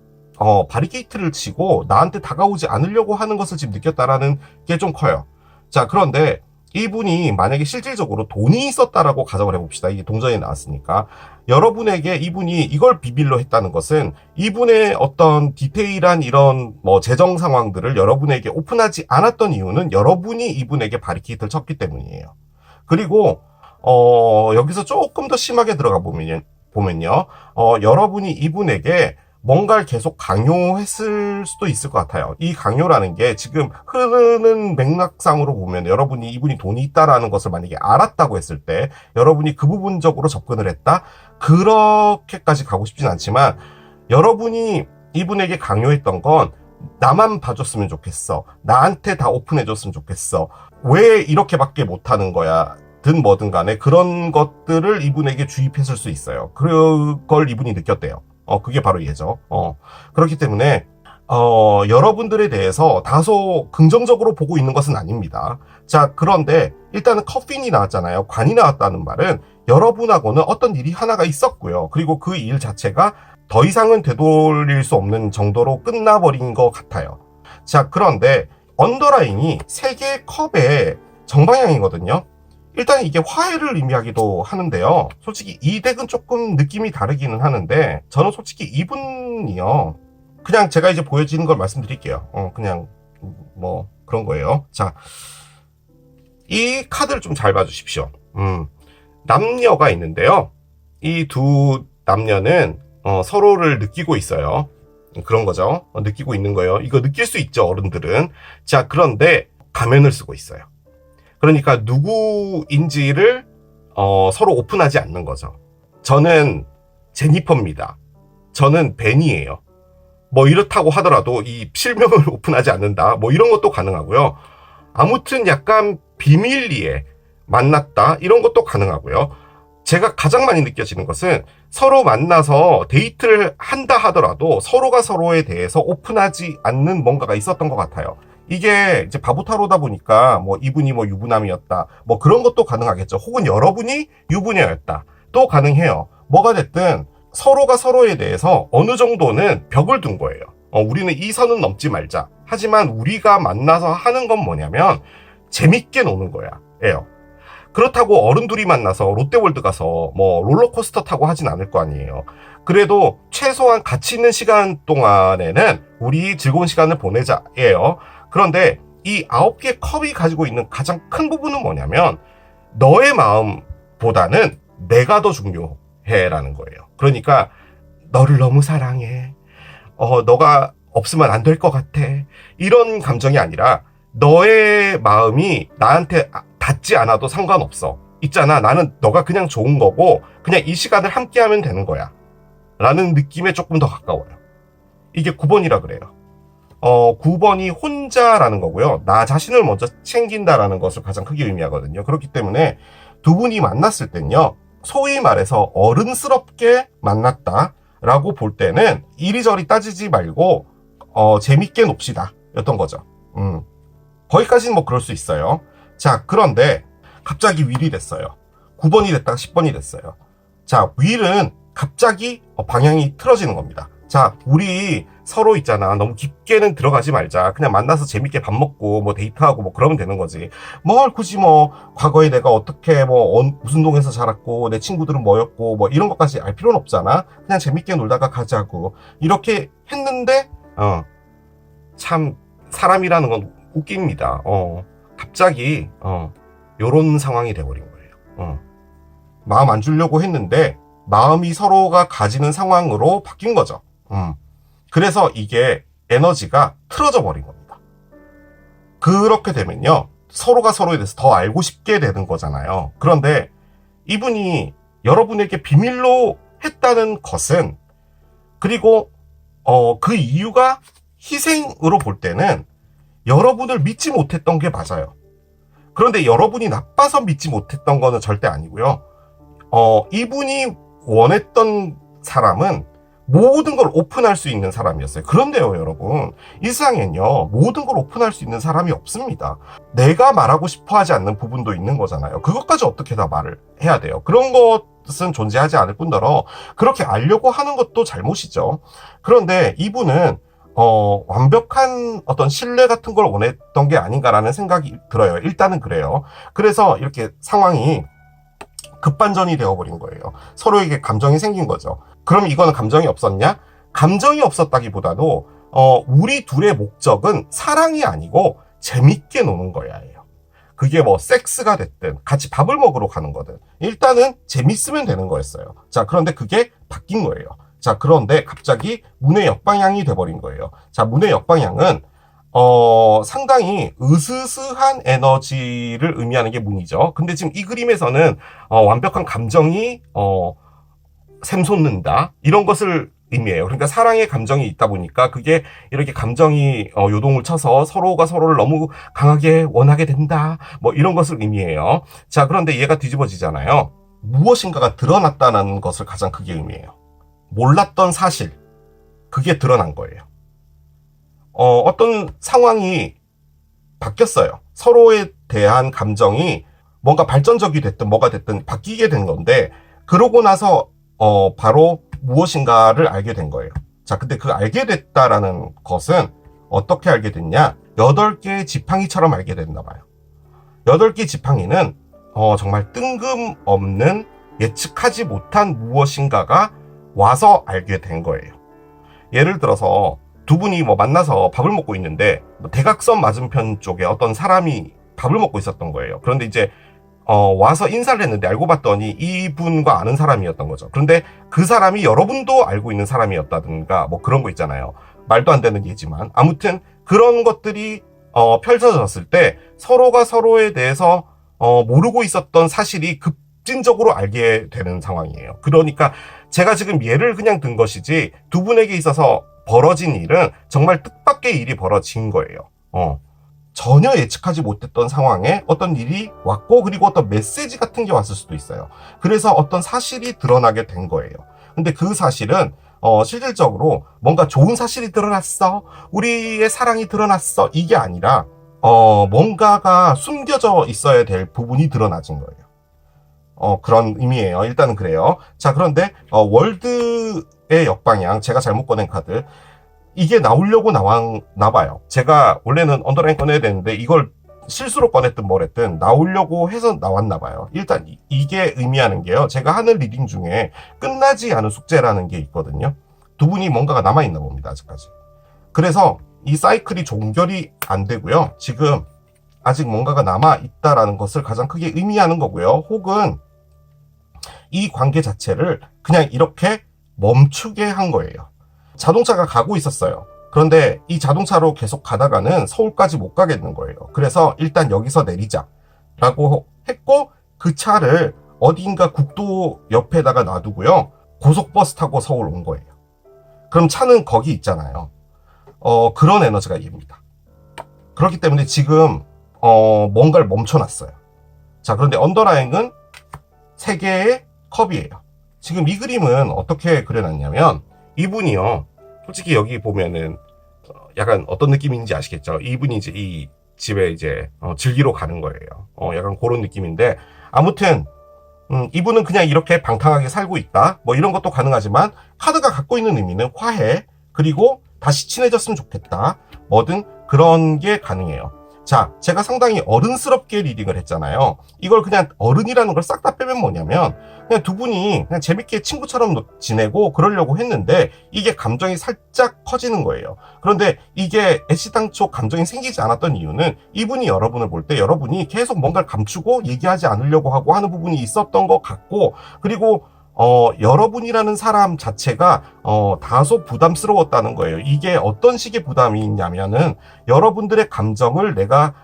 [SPEAKER 1] 바리케이트를 치고 나한테 다가오지 않으려고 하는 것을 지금 느꼈다라는 게 좀 커요. 자, 그런데 이분이 만약에 실질적으로 돈이 있었다라고 가정을 해봅시다. 이게 동전이 나왔으니까. 여러분에게 이분이 이걸 비밀로 했다는 것은 이분의 어떤 디테일한 이런 뭐 재정 상황들을 여러분에게 오픈하지 않았던 이유는 여러분이 이분에게 바리케이트를 쳤기 때문이에요. 그리고 여기서 조금 더 심하게 들어가 보면요. 여러분이 이분에게 뭔가를 계속 강요했을 수도 있을 것 같아요. 이 강요라는 게 지금 흐르는 맥락상으로 보면 여러분이 이분이 돈이 있다라는 것을 만약에 알았다고 했을 때 여러분이 그 부분적으로 접근을 했다? 그렇게까지 가고 싶진 않지만 여러분이 이분에게 강요했던 건 나만 봐줬으면 좋겠어. 나한테 다 오픈해줬으면 좋겠어. 왜 이렇게밖에 못하는 거야? 든 뭐든 간에 그런 것들을 이분에게 주입했을 수 있어요. 그걸 이분이 느꼈대요. 그게 바로 얘죠. 그렇기 때문에 여러분들에 대해서 다소 긍정적으로 보고 있는 것은 아닙니다. 자, 그런데 일단은 커핀이 나왔잖아요. 관이 나왔다는 말은 여러분하고는 어떤 일이 하나가 있었고요. 그리고 그 일 자체가 더 이상은 되돌릴 수 없는 정도로 끝나버린 것 같아요. 자, 그런데 언더라인이 3개의 컵의 정방향이거든요. 일단 이게 화해를 의미하기도 하는데요. 솔직히 이 덱은 조금 느낌이 다르기는 하는데 저는 솔직히 이분이요. 그냥 제가 이제 보여지는 걸 말씀드릴게요. 그냥 뭐 그런 거예요. 자, 이 카드를 좀 잘 봐주십시오. 남녀가 있는데요. 이 두 남녀는 서로를 느끼고 있어요. 그런 거죠. 느끼고 있는 거예요. 이거 느낄 수 있죠, 어른들은. 자, 그런데 가면을 쓰고 있어요. 그러니까 누구인지를 서로 오픈하지 않는 거죠. 저는 제니퍼입니다. 저는 벤이에요. 뭐 이렇다고 하더라도 이 실명을 오픈하지 않는다. 뭐 이런 것도 가능하고요. 아무튼 약간 비밀리에 만났다. 이런 것도 가능하고요. 제가 가장 많이 느껴지는 것은 서로 만나서 데이트를 한다 하더라도 서로가 서로에 대해서 오픈하지 않는 뭔가가 있었던 것 같아요. 이게 이제 바보타로다 보니까 뭐 이분이 뭐 유부남이었다. 뭐 그런 것도 가능하겠죠. 혹은 여러분이 유부녀였다. 또 가능해요. 뭐가 됐든 서로가 서로에 대해서 어느 정도는 벽을 둔 거예요. 우리는 이 선은 넘지 말자. 하지만 우리가 만나서 하는 건 뭐냐면 재밌게 노는 거야. 예요. 그렇다고 어른 둘이 만나서 롯데월드 가서 뭐 롤러코스터 타고 하진 않을 거 아니에요. 그래도 최소한 같이 있는 시간 동안에는 우리 즐거운 시간을 보내자예요. 그런데 이 9개 컵이 가지고 있는 가장 큰 부분은 뭐냐면 너의 마음보다는 내가 더 중요해라는 거예요. 그러니까 너를 너무 사랑해. 너가 없으면 안 될 것 같아. 이런 감정이 아니라 너의 마음이 나한테 닿지 않아도 상관없어. 있잖아. 나는 너가 그냥 좋은 거고 그냥 이 시간을 함께 하면 되는 거야. 라는 느낌에 조금 더 가까워요. 이게 9번이라 그래요. 9번이 혼자라는 거고요. 나 자신을 먼저 챙긴다라는 것을 가장 크게 의미하거든요. 그렇기 때문에 두 분이 만났을 땐요. 소위 말해서 어른스럽게 만났다라고 볼 때는 이리저리 따지지 말고 재밌게 놉시다 였던 거죠. 거기까지는 뭐 그럴 수 있어요. 자, 그런데 갑자기 윌이 됐어요. 9번이 됐다가 10번이 됐어요. 자, 윌은 갑자기 방향이 틀어지는 겁니다. 자, 우리 서로 있잖아. 너무 깊게는 들어가지 말자. 그냥 만나서 재밌게 밥 먹고 뭐 데이트하고 뭐 그러면 되는 거지. 뭘 굳이 뭐 과거에 내가 어떻게 뭐 무슨 동에서 자랐고 내 친구들은 뭐였고 뭐 이런 것까지 알 필요는 없잖아. 그냥 재밌게 놀다가 가자고. 이렇게 했는데 참 사람이라는 건 웃깁니다. 갑자기 요런 상황이 돼버린 거예요. 마음 안 주려고 했는데 마음이 서로가 가지는 상황으로 바뀐 거죠. 그래서 이게 에너지가 틀어져 버린 겁니다. 그렇게 되면요. 서로가 서로에 대해서 더 알고 싶게 되는 거잖아요. 그런데 이분이 여러분에게 비밀로 했다는 것은 그리고 그 이유가 희생으로 볼 때는 여러분을 믿지 못했던 게 맞아요. 그런데 여러분이 나빠서 믿지 못했던 거는 절대 아니고요. 이분이 원했던 사람은 모든 걸 오픈할 수 있는 사람이었어요. 그런데요, 여러분. 이 세상엔요, 모든 걸 오픈할 수 있는 사람이 없습니다. 내가 말하고 싶어 하지 않는 부분도 있는 거잖아요. 그것까지 어떻게 다 말을 해야 돼요. 그런 것은 존재하지 않을 뿐더러 그렇게 알려고 하는 것도 잘못이죠. 그런데 이분은 완벽한 어떤 신뢰 같은 걸 원했던 게 아닌가라는 생각이 들어요. 일단은 그래요. 그래서 이렇게 상황이 급반전이 되어버린 거예요. 서로에게 감정이 생긴 거죠. 그럼 이거는 감정이 없었냐? 감정이 없었다기보다도 우리 둘의 목적은 사랑이 아니고 재밌게 노는 거야예요. 그게 뭐 섹스가 됐든 같이 밥을 먹으러 가는 거든 일단은 재밌으면 되는 거였어요. 자, 그런데 그게 바뀐 거예요. 자, 그런데 갑자기 문의 역방향이 돼버린 거예요. 자, 문의 역방향은 상당히 으스스한 에너지를 의미하는 게 문이죠. 근데 지금 이 그림에서는 완벽한 감정이 샘솟는다 이런 것을 의미해요. 그러니까 사랑의 감정이 있다 보니까 그게 이렇게 감정이 요동을 쳐서 서로가 서로를 너무 강하게 원하게 된다 뭐 이런 것을 의미해요. 자, 그런데 얘가 뒤집어지잖아요. 무엇인가가 드러났다는 것을 가장 크게 의미해요. 몰랐던 사실, 그게 드러난 거예요. 어떤 상황이 바뀌었어요. 서로에 대한 감정이 뭔가 발전적이 됐든 뭐가 됐든 바뀌게 된 건데 그러고 나서 바로 무엇인가를 알게 된 거예요. 자, 근데 그 알게 됐다라는 것은 어떻게 알게 됐냐? 8개의 지팡이처럼 알게 됐나 봐요. 8개 지팡이는 정말 뜬금없는 예측하지 못한 무엇인가가 와서 알게 된 거예요. 예를 들어서 두 분이 뭐 만나서 밥을 먹고 있는데 대각선 맞은편 쪽에 어떤 사람이 밥을 먹고 있었던 거예요. 그런데 이제 와서 인사를 했는데 알고 봤더니 이분과 아는 사람이었던 거죠. 그런데 그 사람이 여러분도 알고 있는 사람이었다든가 뭐 그런 거 있잖아요. 말도 안 되는 얘기지만 아무튼 그런 것들이 펼쳐졌을 때 서로가 서로에 대해서 모르고 있었던 사실이 급진적으로 알게 되는 상황이에요. 그러니까 제가 지금 예를 그냥 든 것이지 두 분에게 있어서 벌어진 일은 정말 뜻밖의 일이 벌어진 거예요. 전혀 예측하지 못했던 상황에 어떤 일이 왔고 그리고 어떤 메시지 같은 게 왔을 수도 있어요. 그래서 어떤 사실이 드러나게 된 거예요. 근데 그 사실은 실질적으로 뭔가 좋은 사실이 드러났어, 우리의 사랑이 드러났어, 이게 아니라 뭔가가 숨겨져 있어야 될 부분이 드러나진 거예요. 그런 의미예요. 일단은 그래요. 자, 그런데 월드의 역방향, 제가 잘못 꺼낸 카드, 이게 나오려고 나와나봐요. 제가 원래는 언더라인 꺼내야 되는데 이걸 실수로 꺼냈든 뭐랬든 나오려고 해서 나왔나봐요. 일단 이게 의미하는 게요, 제가 하는 리딩 중에 끝나지 않은 숙제라는 게 있거든요. 두 분이 뭔가가 남아있나 봅니다, 아직까지. 그래서 이 사이클이 종결이 안 되고요, 지금 아직 뭔가가 남아있다라는 것을 가장 크게 의미하는 거고요. 혹은 이 관계 자체를 그냥 이렇게 멈추게 한 거예요. 자동차가 가고 있었어요. 그런데 이 자동차로 계속 가다가는 서울까지 못 가겠는 거예요. 그래서 일단 여기서 내리자 라고 했고, 그 차를 어딘가 국도 옆에다가 놔두고요, 고속버스 타고 서울 온 거예요. 그럼 차는 거기 있잖아요. 그런 에너지가 이해입니다. 그렇기 때문에 지금 뭔가를 멈춰놨어요. 자, 그런데 언더라인은 3개의 컵이에요. 지금 이 그림은 어떻게 그려놨냐면, 이분이요, 솔직히 여기 보면은 약간 어떤 느낌인지 아시겠죠? 이분이 이제 이 집에 이제 즐기러 가는 거예요. 약간 그런 느낌인데, 아무튼 이분은 그냥 이렇게 방탕하게 살고 있다, 뭐 이런 것도 가능하지만, 카드가 갖고 있는 의미는 화해, 그리고 다시 친해졌으면 좋겠다, 뭐든 그런 게 가능해요. 자, 제가 상당히 어른스럽게 리딩을 했잖아요. 이걸 그냥 어른이라는 걸 싹 다 빼면 뭐냐면, 그냥 두 분이 그냥 재밌게 친구처럼 지내고 그러려고 했는데 이게 감정이 살짝 커지는 거예요. 그런데 이게 애시당초 감정이 생기지 않았던 이유는 이분이 여러분을 볼 때 여러분이 계속 뭔가를 감추고 얘기하지 않으려고 하고 하는 부분이 있었던 것 같고, 그리고 여러분이라는 사람 자체가 다소 부담스러웠다는 거예요. 이게 어떤 식의 부담이 있냐면은, 여러분들의 감정을 내가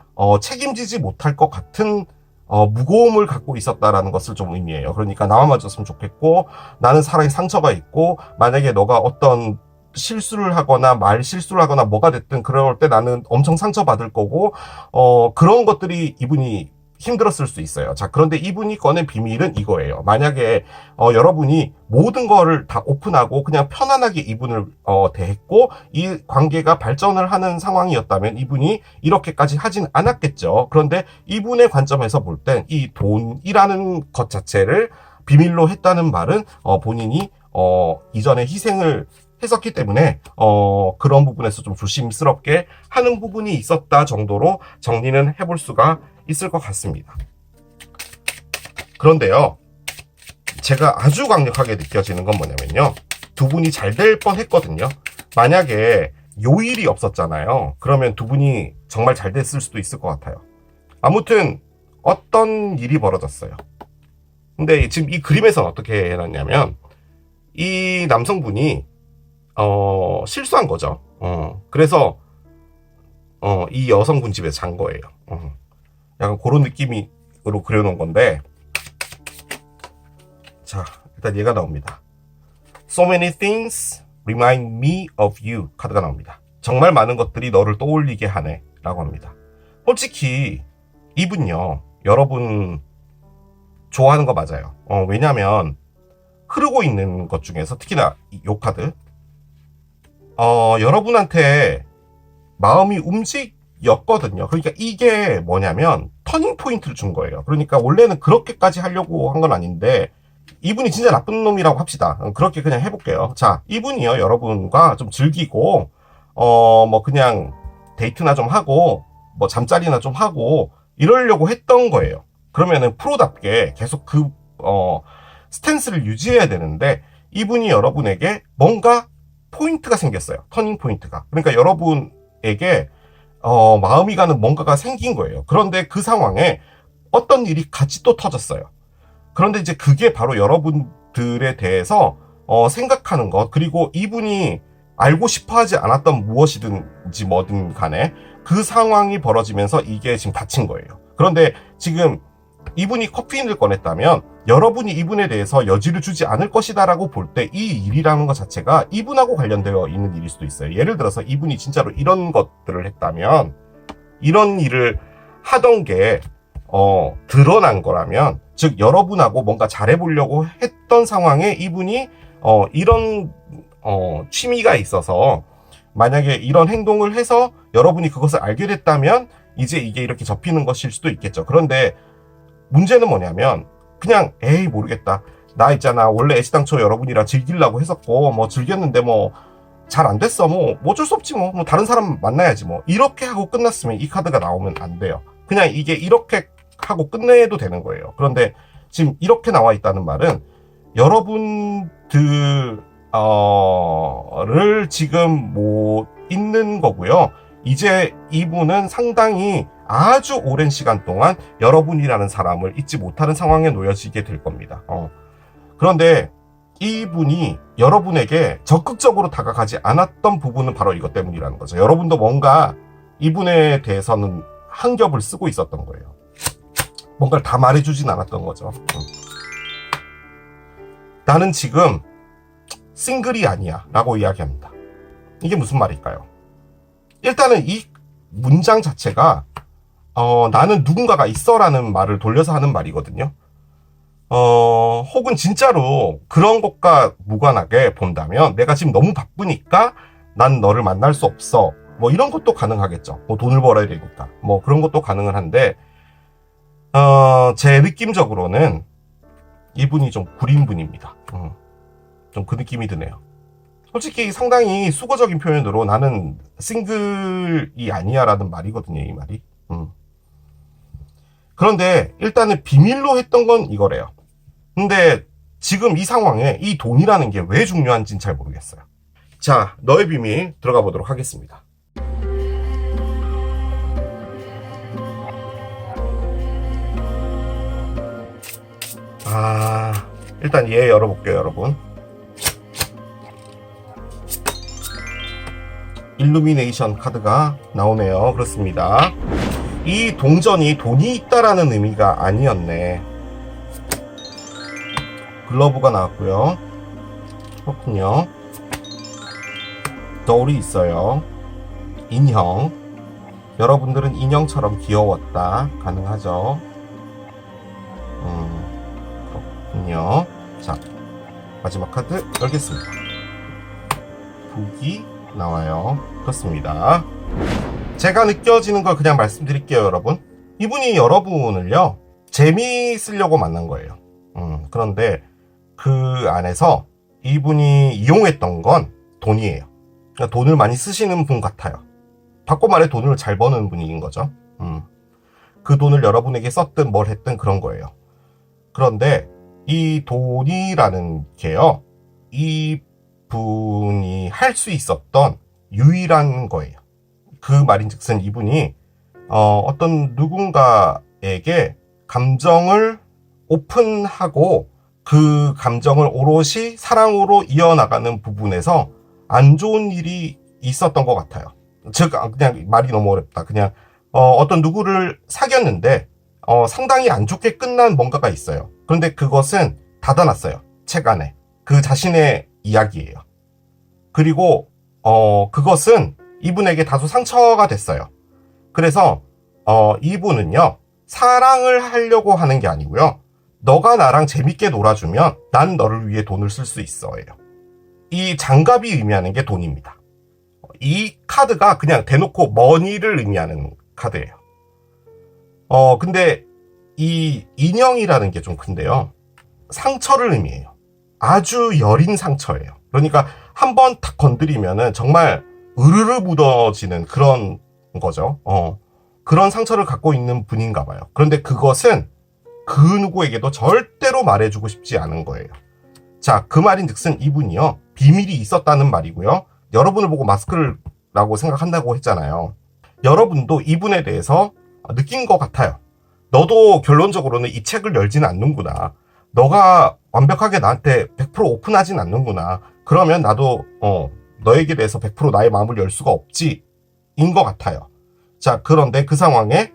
[SPEAKER 1] 책임지지 못할 것 같은 무거움을 갖고 있었다라는 것을 좀 의미해요. 그러니까 나만 맞았으면 좋겠고, 나는 사랑에 상처가 있고, 만약에 너가 어떤 실수를 하거나 말 실수를 하거나 뭐가 됐든 그럴 때 나는 엄청 상처받을 거고, 그런 것들이 이분이 힘들었을 수 있어요. 자, 그런데 이분이 꺼낸 비밀은 이거예요. 만약에 여러분이 모든 거를 다 오픈하고 그냥 편안하게 이분을 대했고 이 관계가 발전을 하는 상황이었다면 이분이 이렇게까지 하진 않았겠죠. 그런데 이분의 관점에서 볼 땐 이 돈이라는 것 자체를 비밀로 했다는 말은 본인이 이전에 희생을 했었기 때문에 그런 부분에서 좀 조심스럽게 하는 부분이 있었다 정도로 정리는 해볼 수가 있을 것 같습니다. 그런데요, 제가 아주 강력하게 느껴지는 건 뭐냐면요, 두 분이 잘 될 뻔 했거든요. 만약에 요 일이 없었잖아요. 그러면 두 분이 정말 잘 됐을 수도 있을 것 같아요. 아무튼 어떤 일이 벌어졌어요. 근데 지금 이 그림에서는 어떻게 해놨냐면, 이 남성분이 실수한 거죠. 그래서 이 여성분 집에 잔 거예요. 약간 그런 느낌으로 그려놓은 건데, 자, 일단 얘가 나옵니다. So many things remind me of you 카드가 나옵니다. 정말 많은 것들이 너를 떠올리게 하네 라고 합니다. 솔직히 이분요, 여러분 좋아하는 거 맞아요. 왜냐면 흐르고 있는 것 중에서 특히나 이 카드, 여러분한테 마음이 움직였거든요. 그러니까 이게 뭐냐면 터닝 포인트를 준 거예요. 그러니까 원래는 그렇게까지 하려고 한 건 아닌데, 이분이 진짜 나쁜 놈이라고 합시다. 그렇게 그냥 해볼게요. 자, 이분이요, 여러분과 좀 즐기고 뭐 그냥 데이트나 좀 하고 뭐 잠자리나 좀 하고 이러려고 했던 거예요. 그러면은 프로답게 계속 그 스탠스를 유지해야 되는데, 이분이 여러분에게 뭔가 포인트가 생겼어요. 터닝 포인트가. 그러니까 여러분에게 마음이 가는 뭔가가 생긴 거예요. 그런데 그 상황에 어떤 일이 같이 또 터졌어요. 그런데 이제 그게 바로 여러분들에 대해서 생각하는 것, 그리고 이분이 알고 싶어 하지 않았던 무엇이든지 뭐든 간에 그 상황이 벌어지면서 이게 지금 닫힌 거예요. 그런데 지금 이분이 커피인을 꺼냈다면 여러분이 이분에 대해서 여지를 주지 않을 것이다 라고 볼 때 이 일이라는 것 자체가 이분하고 관련되어 있는 일일 수도 있어요. 예를 들어서 이분이 진짜로 이런 것들을 했다면, 이런 일을 하던 게 드러난 거라면, 즉 여러분하고 뭔가 잘해보려고 했던 상황에 이분이 이런 취미가 있어서 만약에 이런 행동을 해서 여러분이 그것을 알게 됐다면 이제 이게 이렇게 접히는 것일 수도 있겠죠. 그런데 문제는 뭐냐면 그냥 에이 모르겠다, 나 있잖아 원래 애시당초 여러분이랑 즐기려고 했었고 뭐 즐겼는데 뭐 잘 안 됐어, 뭐 어쩔 수 없지, 뭐 다른 사람 만나야지, 뭐 이렇게 하고 끝났으면 이 카드가 나오면 안 돼요. 그냥 이게 이렇게 하고 끝내도 되는 거예요. 그런데 지금 이렇게 나와 있다는 말은 여러분들을 지금 못 있는 거고요. 이제 이분은 상당히 아주 오랜 시간 동안 여러분이라는 사람을 잊지 못하는 상황에 놓여지게 될 겁니다. 그런데 이분이 여러분에게 적극적으로 다가가지 않았던 부분은 바로 이것 때문이라는 거죠. 여러분도 뭔가 이분에 대해서는 한 겹을 쓰고 있었던 거예요. 뭔가를 다 말해주진 않았던 거죠. 나는 지금 싱글이 아니야 라고 이야기합니다. 이게 무슨 말일까요? 일단은 이 문장 자체가 나는 누군가가 있어 라는 말을 돌려서 하는 말이거든요. 혹은 진짜로 그런 것과 무관하게 본다면 내가 지금 너무 바쁘니까 난 너를 만날 수 없어, 뭐 이런 것도 가능하겠죠. 뭐 돈을 벌어야 되니까 뭐 그런 것도 가능은 한데 제 느낌적으로는 이분이 좀 구린 분입니다. 좀 그 느낌이 드네요. 솔직히 상당히 수거적인 표현으로 나는 싱글이 아니야 라는 말이거든요, 이 말이. 그런데 일단은 비밀로 했던 건 이거래요. 근데 지금 이 상황에 이 돈이라는 게 왜 중요한지는 잘 모르겠어요. 자, 너의 비밀 들어가 보도록 하겠습니다. 일단 얘 열어볼게요, 여러분. 일루미네이션 카드가 나오네요. 그렇습니다. 이 동전이 돈이 있다라는 의미가 아니었네. 글러브가 나왔고요. 그렇군요. 거울이 있어요. 인형. 여러분들은 인형처럼 귀여웠다. 가능하죠. 그렇군요. 자, 마지막 카드 열겠습니다. 북이 나와요. 그렇습니다. 제가 느껴지는 걸 그냥 말씀드릴게요, 여러분. 이분이 여러분을요, 재미있으려고 만난 거예요. 그런데 그 안에서 이분이 이용했던 건 돈이에요. 그러니까 돈을 많이 쓰시는 분 같아요. 바꿔 말해 돈을 잘 버는 분인 거죠. 그 돈을 여러분에게 썼든 뭘 했든 그런 거예요. 그런데 이 돈이라는 게요, 이 분이 할 수 있었던 유일한 거예요. 그 말인즉슨 이분이 어떤 누군가에게 감정을 오픈하고 그 감정을 오롯이 사랑으로 이어나가는 부분에서 안 좋은 일이 있었던 것 같아요. 즉 그냥 말이 너무 어렵다. 그냥 어떤 누구를 사귀었는데 상당히 안 좋게 끝난 뭔가가 있어요. 그런데 그것은 닫아놨어요. 책 안에. 그 자신의 이야기예요. 그리고 그것은 이분에게 다소 상처가 됐어요. 그래서 이분은요, 사랑을 하려고 하는 게 아니고요, 너가 나랑 재밌게 놀아주면 난 너를 위해 돈을 쓸 수 있어요. 이 장갑이 의미하는 게 돈입니다. 이 카드가 그냥 대놓고 머니를 의미하는 카드예요. 근데 이 인형이라는 게 좀 큰데요, 상처를 의미해요. 아주 여린 상처예요. 그러니까 한번 탁 건드리면은 정말 으르르 묻어지는 그런 거죠. 그런 상처를 갖고 있는 분인가 봐요. 그런데 그것은 그 누구에게도 절대로 말해주고 싶지 않은 거예요. 자, 그 말인즉슨 이분이요, 비밀이 있었다는 말이고요. 여러분을 보고 마스크라고 생각한다고 했잖아요. 여러분도 이분에 대해서 느낀 것 같아요. 너도 결론적으로는 이 책을 열지는 않는구나. 너가 완벽하게 나한테 100% 오픈하진 않는구나. 그러면 나도 너에게 대해서 100% 나의 마음을 열 수가 없지 인 것 같아요. 자, 그런데 그 상황에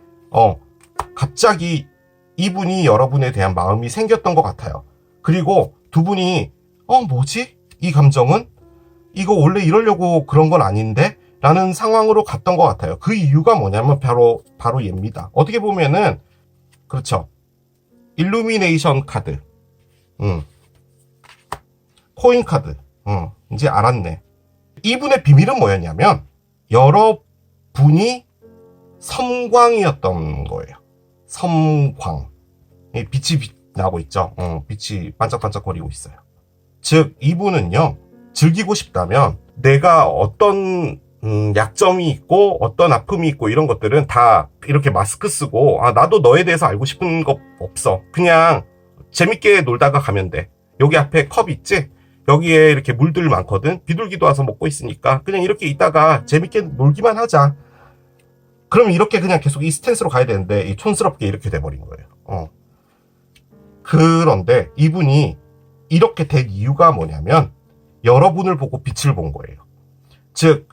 [SPEAKER 1] 갑자기 이분이 여러분에 대한 마음이 생겼던 것 같아요. 그리고 두 분이 뭐지? 이 감정은? 이거 원래 이러려고 그런 건 아닌데? 라는 상황으로 갔던 것 같아요. 그 이유가 뭐냐면 바로 얘입니다. 어떻게 보면은 그렇죠. 일루미네이션 카드, 코인 카드, 이제 알았네. 이분의 비밀은 뭐였냐면 여러분이 섬광이었던 거예요. 섬광. 빛이 나고 있죠. 빛이 반짝반짝거리고 있어요. 즉 이분은요, 즐기고 싶다면 내가 어떤 약점이 있고 어떤 아픔이 있고 이런 것들은 다 이렇게 마스크 쓰고 나도 너에 대해서 알고 싶은 거 없어. 그냥 재밌게 놀다가 가면 돼. 여기 앞에 컵 있지? 여기에 이렇게 물들 많거든. 비둘기도 와서 먹고 있으니까 그냥 이렇게 있다가 재밌게 놀기만 하자. 그럼 이렇게 그냥 계속 이 스탠스로 가야 되는데 이 촌스럽게 이렇게 돼버린 거예요. 그런데 이분이 이렇게 된 이유가 뭐냐면 여러분을 보고 빛을 본 거예요. 즉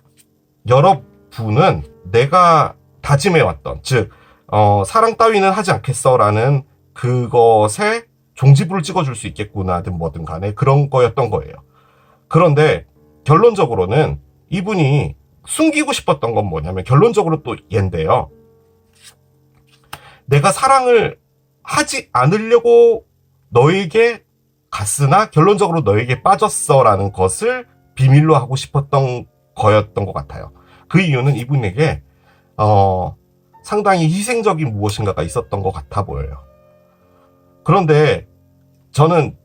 [SPEAKER 1] 여러분은 내가 다짐해왔던, 즉 사랑 따위는 하지 않겠어라는 그것에 종지부를 찍어줄 수 있겠구나든 뭐든 간에 그런 거였던 거예요. 그런데 결론적으로는 이분이 숨기고 싶었던 건 뭐냐면 결론적으로 또 얘인데요. 내가 사랑을 하지 않으려고 너에게 갔으나 결론적으로 너에게 빠졌어라는 것을 비밀로 하고 싶었던 거였던 것 같아요. 그 이유는 이분에게 상당히 희생적인 무엇인가가 있었던 것 같아 보여요. 그런데 저는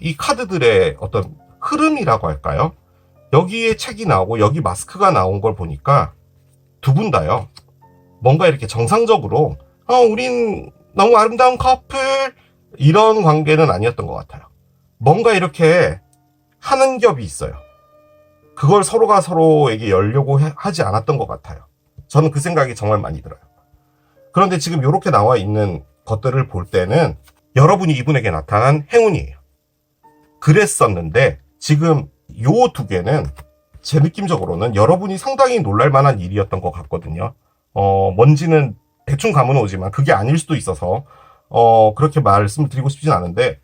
[SPEAKER 1] 이 카드들의 어떤 흐름이라고 할까요? 여기에 책이 나오고 여기 마스크가 나온 걸 보니까 두 분 다요, 뭔가 이렇게 정상적으로 우린 너무 아름다운 커플 이런 관계는 아니었던 것 같아요. 뭔가 이렇게 하는 겹이 있어요. 그걸 서로가 서로에게 열려고 하지 않았던 것 같아요. 저는 그 생각이 정말 많이 들어요. 그런데 지금 이렇게 나와 있는 것들을 볼 때는 여러분이 이분에게 나타난 행운이에요. 그랬었는데 지금 요 두 개는 제 느낌적으로는 여러분이 상당히 놀랄 만한 일이었던 것 같거든요. 뭔지는 대충 감은 오지만 그게 아닐 수도 있어서 그렇게 말씀드리고 싶진 않은데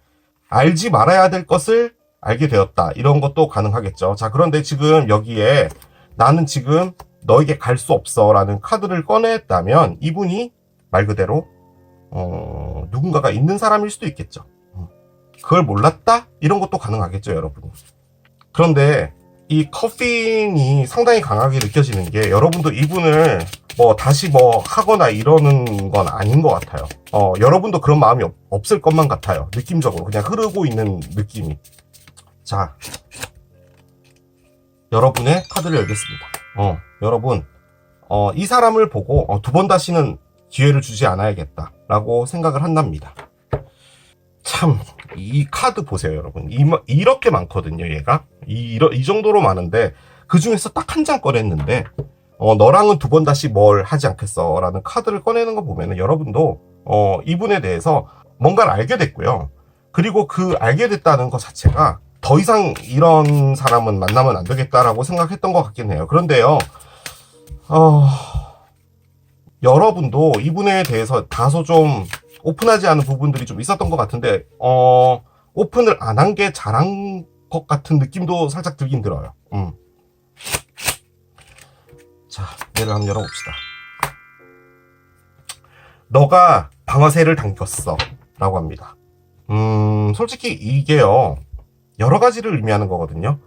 [SPEAKER 1] 알지 말아야 될 것을 알게 되었다. 이런 것도 가능하겠죠. 자, 그런데 지금 여기에 나는 지금 너에게 갈 수 없어 라는 카드를 꺼냈다면 이분이 말 그대로 누군가가 있는 사람일 수도 있겠죠. 그걸 몰랐다? 이런 것도 가능하겠죠, 여러분이. 그런데 이 커핀이 상당히 강하게 느껴지는 게 여러분도 이분을 다시 하거나 이러는 건 아닌 것 같아요. 여러분도 그런 마음이 없을 것만 같아요. 느낌적으로 그냥 흐르고 있는 느낌이. 자, 여러분의 카드를 열겠습니다. 여러분, 이 사람을 보고 두 번 다시는 기회를 주지 않아야겠다라고 생각을 한답니다. 참, 이 카드 보세요, 여러분. 이렇게 많거든요, 얘가. 이 정도로 많은데, 그 중에서 딱 한 장 꺼냈는데, 너랑은 두 번 다시 뭘 하지 않겠어. 라는 카드를 꺼내는 거 보면은 여러분도, 이분에 대해서 뭔가를 알게 됐고요. 그리고 그 알게 됐다는 것 자체가 더 이상 이런 사람은 만나면 안 되겠다라고 생각했던 것 같긴 해요. 그런데요, 여러분도 이분에 대해서 다소 좀 오픈하지 않은 부분들이 좀 있었던 것 같은데, 오픈을 안 한 게 잘한 것 같은 느낌도 살짝 들긴 들어요. 자, 얘를 한번 열어봅시다. 너가 방아쇠를 당겼어. 라고 합니다. 솔직히 이게요, 여러 가지를 의미하는 거거든요.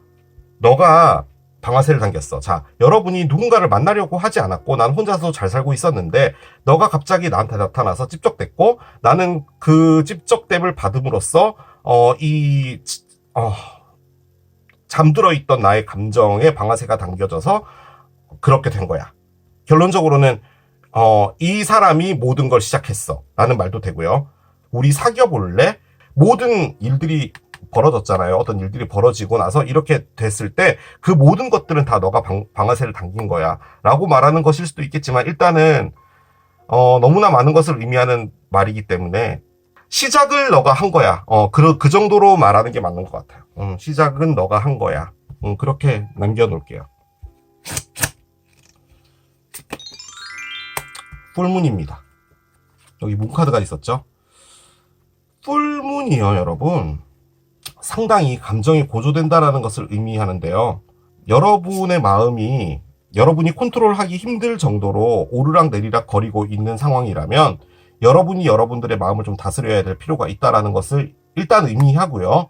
[SPEAKER 1] 너가 방아쇠를 당겼어. 자, 여러분이 누군가를 만나려고 하지 않았고 난 혼자서 잘 살고 있었는데 너가 갑자기 나한테 나타나서 찝적댔고 나는 그 찝적댐을 받음으로써 잠들어 있던 나의 감정에 방아쇠가 당겨져서 그렇게 된 거야. 결론적으로는 이 사람이 모든 걸 시작했어 라는 말도 되고요. 우리 사귀어 볼래? 모든 일들이 벌어졌잖아요. 어떤 일들이 벌어지고 나서 이렇게 됐을 때 그 모든 것들은 다 너가 방아쇠를 당긴 거야 라고 말하는 것일 수도 있겠지만, 일단은 너무나 많은 것을 의미하는 말이기 때문에 시작을 너가 한 거야. 그 정도로 말하는 게 맞는 것 같아요. 시작은 너가 한 거야. 그렇게 남겨놓을게요. 풀문입니다. 여기 문카드가 있었죠? 풀문이요, 여러분. 상당히 감정이 고조된다라는 것을 의미하는데요. 여러분의 마음이 여러분이 컨트롤하기 힘들 정도로 오르락 내리락 거리고 있는 상황이라면 여러분이 여러분들의 마음을 좀 다스려야 될 필요가 있다라는 것을 일단 의미하고요.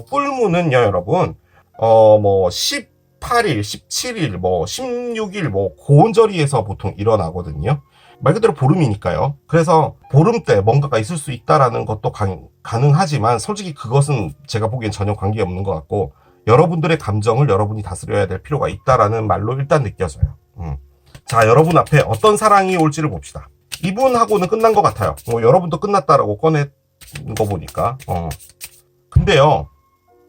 [SPEAKER 1] 풀문은요, 여러분, 18일, 17일, 16일, 고온절기에서 보통 일어나거든요. 말 그대로 보름이니까요. 그래서 보름 때 뭔가가 있을 수 있다라는 것도 가능하지만 솔직히 그것은 제가 보기엔 전혀 관계없는 것 같고 여러분들의 감정을 여러분이 다스려야 될 필요가 있다라는 말로 일단 느껴져요. 자, 여러분 앞에 어떤 사랑이 올지를 봅시다. 이분하고는 끝난 것 같아요. 여러분도 끝났다라고 꺼낸 거 보니까. 근데요,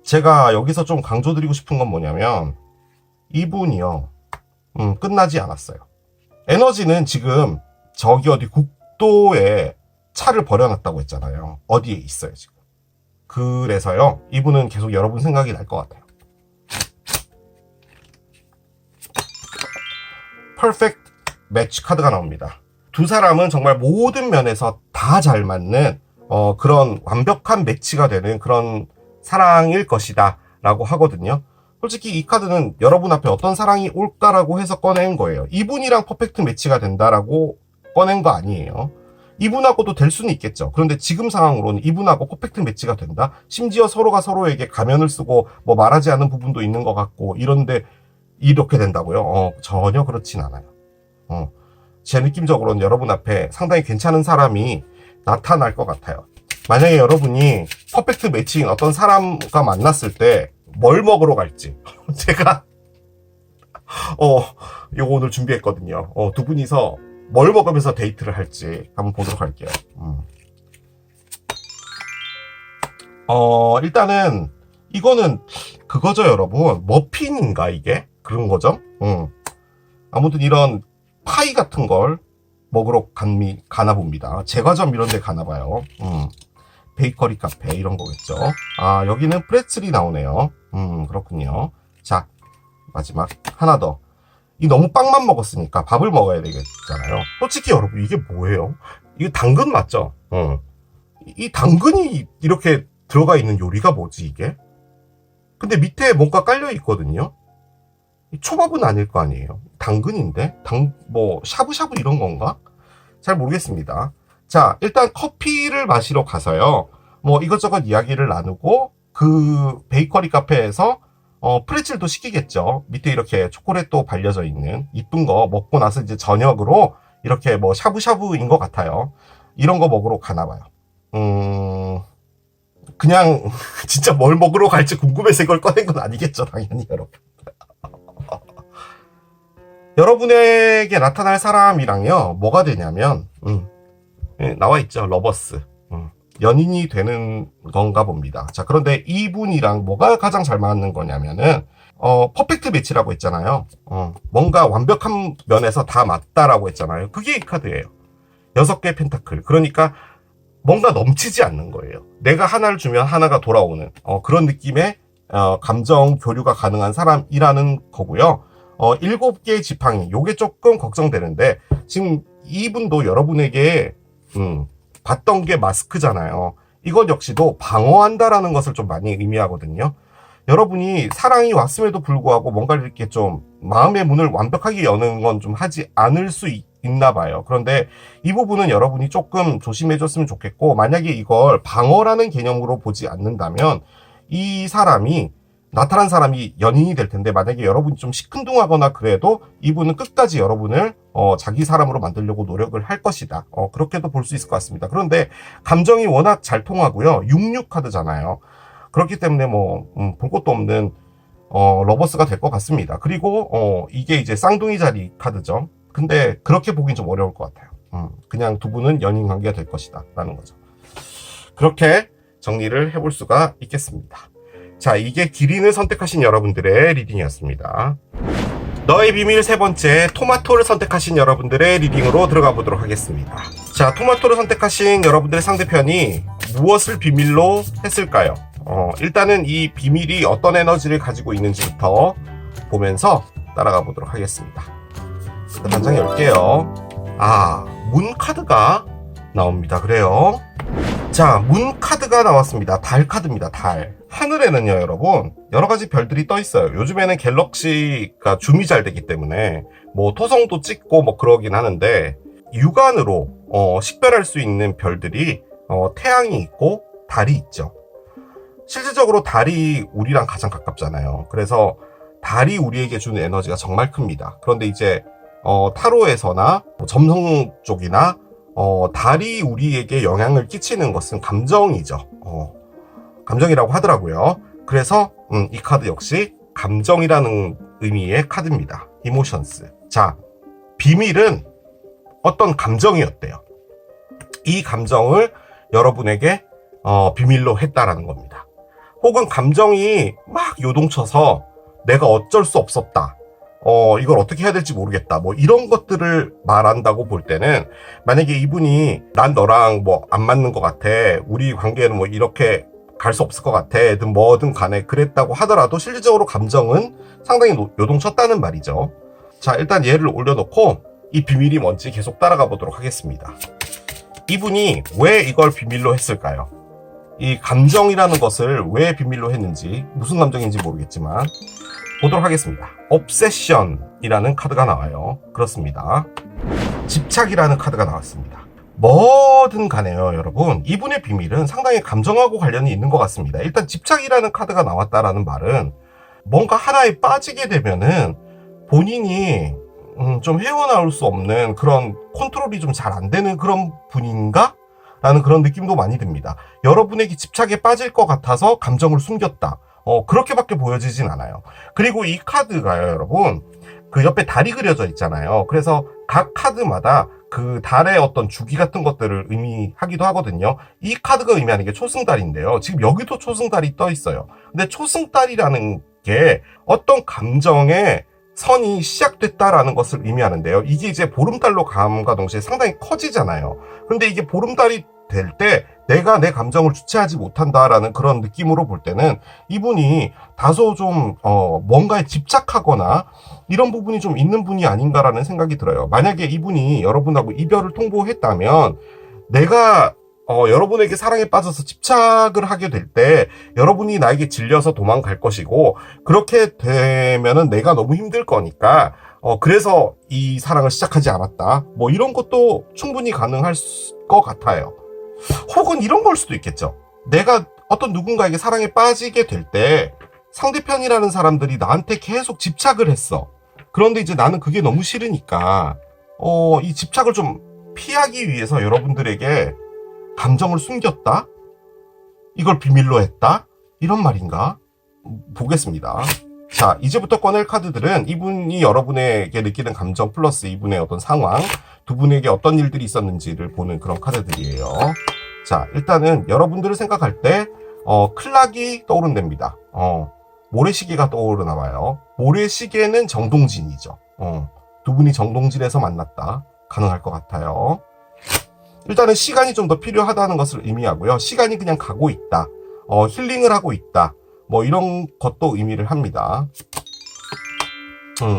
[SPEAKER 1] 제가 여기서 좀 강조드리고 싶은 건 뭐냐면 이분이요, 끝나지 않았어요. 에너지는 지금 저기 어디 국도에 차를 버려놨다고 했잖아요. 어디에 있어요, 지금. 그래서요, 이분은 계속 여러분 생각이 날 것 같아요. 퍼펙트 매치 카드가 나옵니다. 두 사람은 정말 모든 면에서 다 잘 맞는 그런 완벽한 매치가 되는 그런 사랑일 것이다 라고 하거든요. 솔직히 이 카드는 여러분 앞에 어떤 사랑이 올까라고 해서 꺼낸 거예요. 이분이랑 퍼펙트 매치가 된다라고 꺼낸 거 아니에요. 이분하고도 될 수는 있겠죠. 그런데 지금 상황으로는 이분하고 퍼펙트 매치가 된다? 심지어 서로가 서로에게 가면을 쓰고 말하지 않은 부분도 있는 것 같고 이런데 이렇게 된다고요? 전혀 그렇진 않아요. 제 느낌적으로는 여러분 앞에 상당히 괜찮은 사람이 나타날 것 같아요. 만약에 여러분이 퍼펙트 매치인 어떤 사람과 만났을 때 뭘 먹으러 갈지 제가 요거 오늘 준비했거든요. 두 분이서 뭘 먹으면서 데이트를 할지 한번 보도록 할게요. 일단은 이거는 그거죠, 여러분. 머핀인가 이게? 그런 거죠. 아무튼 이런 파이 같은 걸 먹으러 가나 봅니다. 제과점 이런 데 가나 봐요. 베이커리 카페 이런 거겠죠. 아, 여기는 프레츠리 나오네요. 그렇군요. 자, 마지막 하나 더. 이 너무 빵만 먹었으니까 밥을 먹어야 되겠잖아요. 솔직히 여러분 이게 뭐예요? 이게 당근 맞죠? 이 당근이 이렇게 들어가 있는 요리가 뭐지 이게? 근데 밑에 뭔가 깔려 있거든요. 초밥은 아닐 거 아니에요. 당근인데? 샤브샤브 이런 건가? 잘 모르겠습니다. 자, 일단 커피를 마시러 가서요. 이것저것 이야기를 나누고 그 베이커리 카페에서 프레첼도 시키겠죠. 밑에 이렇게 초콜릿도 발려져 있는 이쁜 거 먹고 나서 이제 저녁으로 이렇게 샤브샤브인 것 같아요. 이런 거 먹으러 가나 봐요. 그냥 진짜 뭘 먹으러 갈지 궁금해서 이걸 꺼낸 건 아니겠죠, 당연히 여러분. 여러분에게 나타날 사람이랑요, 뭐가 되냐면 나와 있죠, 러버스. 연인이 되는 건가 봅니다. 자, 그런데 이분이랑 뭐가 가장 잘 맞는 거냐면은 퍼펙트 매치라고 했잖아요. 뭔가 완벽한 면에서 다 맞다라고 했잖아요. 그게 이 카드예요. 6개의 펜타클. 그러니까 뭔가 넘치지 않는 거예요. 내가 하나를 주면 하나가 돌아오는 그런 느낌의 감정 교류가 가능한 사람이라는 거고요. 7개의 지팡이. 요게 조금 걱정되는데 지금 이분도 여러분에게 봤던 게 마스크잖아요. 이것 역시도 방어한다라는 것을 좀 많이 의미하거든요. 여러분이 사랑이 왔음에도 불구하고 뭔가 이렇게 좀 마음의 문을 완벽하게 여는 건 좀 하지 않을 수 있나 봐요. 그런데 이 부분은 여러분이 조금 조심해줬으면 좋겠고, 만약에 이걸 방어라는 개념으로 보지 않는다면 이 사람이 나타난 사람이 연인이 될 텐데, 만약에 여러분이 좀 시큰둥하거나 그래도 이분은 끝까지 여러분을 자기 사람으로 만들려고 노력을 할 것이다. 그렇게도 볼 수 있을 것 같습니다. 그런데 감정이 워낙 잘 통하고요. 66 카드잖아요. 그렇기 때문에 볼 것도 없는 러버스가 될 것 같습니다. 그리고 이게 이제 쌍둥이 자리 카드죠. 근데 그렇게 보긴 좀 어려울 것 같아요. 그냥 두 분은 연인 관계가 될 것이다 라는 거죠. 그렇게 정리를 해볼 수가 있겠습니다. 자, 이게 기린을 선택하신 여러분들의 리딩이었습니다. 너의 비밀 세 번째, 토마토를 선택하신 여러분들의 리딩으로 들어가 보도록 하겠습니다. 자, 토마토를 선택하신 여러분들의 상대편이 무엇을 비밀로 했을까요? 일단은 이 비밀이 어떤 에너지를 가지고 있는지부터 보면서 따라가 보도록 하겠습니다. 단장 열게요. 문 카드가 나옵니다. 그래요. 자, 문 카드가 나왔습니다. 달 카드입니다. 달. 하늘에는요, 여러분, 여러 가지 별들이 떠 있어요. 요즘에는 갤럭시가 줌이 잘 되기 때문에 뭐 토성도 찍고 뭐 그러긴 하는데, 육안으로 식별할 수 있는 별들이 태양이 있고 달이 있죠. 실질적으로 달이 우리랑 가장 가깝잖아요. 그래서 달이 우리에게 주는 에너지가 정말 큽니다. 그런데 이제 타로에서나 점성 쪽이나 달이 우리에게 영향을 끼치는 것은 감정이죠. 감정이라고 하더라고요. 그래서 이 카드 역시 감정이라는 의미의 카드입니다. 이모션스. 자, 비밀은 어떤 감정이었대요. 이 감정을 여러분에게 비밀로 했다라는 겁니다. 혹은 감정이 막 요동쳐서 내가 어쩔 수 없었다. 이걸 어떻게 해야 될지 모르겠다. 뭐 이런 것들을 말한다고 볼 때는, 만약에 이분이 난 너랑 뭐 안 맞는 것 같아, 우리 관계는 뭐 이렇게 갈 수 없을 것 같아,든 뭐든 간에 그랬다고 하더라도 실질적으로 감정은 상당히 요동쳤다는 말이죠. 자, 일단 얘를 올려놓고 이 비밀이 뭔지 계속 따라가 보도록 하겠습니다. 이분이 왜 이걸 비밀로 했을까요? 이 감정이라는 것을 왜 비밀로 했는지, 무슨 감정인지 모르겠지만 보도록 하겠습니다. obsession이라는 카드가 나와요. 그렇습니다. 집착이라는 카드가 나왔습니다. 뭐든 간에요, 여러분, 이분의 비밀은 상당히 감정하고 관련이 있는 것 같습니다. 일단 집착이라는 카드가 나왔다라는 말은 뭔가 하나에 빠지게 되면은 본인이 좀 헤어나올 수 없는 그런 컨트롤이 좀 잘 안 되는 그런 분인가? 라는 그런 느낌도 많이 듭니다. 여러분에게 집착에 빠질 것 같아서 감정을 숨겼다. 그렇게밖에 보여지진 않아요. 그리고 이 카드가요, 여러분, 그 옆에 달이 그려져 있잖아요. 그래서 각 카드마다 그 달의 어떤 주기 같은 것들을 의미하기도 하거든요. 이 카드가 의미하는 게 초승달인데요. 지금 여기도 초승달이 떠 있어요. 근데 초승달이라는 게 어떤 감정의 선이 시작됐다라는 것을 의미하는데요. 이게 이제 보름달로 감과 동시에 상당히 커지잖아요. 근데 이게 보름달이 될 때 내가 내 감정을 주체하지 못한다라는 그런 느낌으로 볼 때는 이분이 다소 좀 뭔가에 집착하거나 이런 부분이 좀 있는 분이 아닌가라는 생각이 들어요. 만약에 이분이 여러분하고 이별을 통보했다면 내가 여러분에게 사랑에 빠져서 집착을 하게 될 때 여러분이 나에게 질려서 도망갈 것이고, 그렇게 되면은 내가 너무 힘들 거니까 그래서 이 사랑을 시작하지 않았다. 뭐 이런 것도 충분히 가능할 것 같아요. 혹은 이런 걸 수도 있겠죠. 내가 어떤 누군가에게 사랑에 빠지게 될 때 상대편이라는 사람들이 나한테 계속 집착을 했어. 그런데 이제 나는 그게 너무 싫으니까 이 집착을 좀 피하기 위해서 여러분들에게 감정을 숨겼다? 이걸 비밀로 했다? 이런 말인가? 보겠습니다. 자, 이제부터 꺼낼 카드들은 이분이 여러분에게 느끼는 감정 플러스 이분의 어떤 상황, 두 분에게 어떤 일들이 있었는지를 보는 그런 카드들이에요. 자, 일단은 여러분들을 생각할 때 클락이 떠오른답니다. 모래시계가 떠오르나 봐요. 모래시계는 정동진이죠. 두 분이 정동진에서 만났다. 가능할 것 같아요. 일단은 시간이 좀 더 필요하다는 것을 의미하고요. 시간이 그냥 가고 있다. 힐링을 하고 있다. 뭐 이런 것도 의미를 합니다.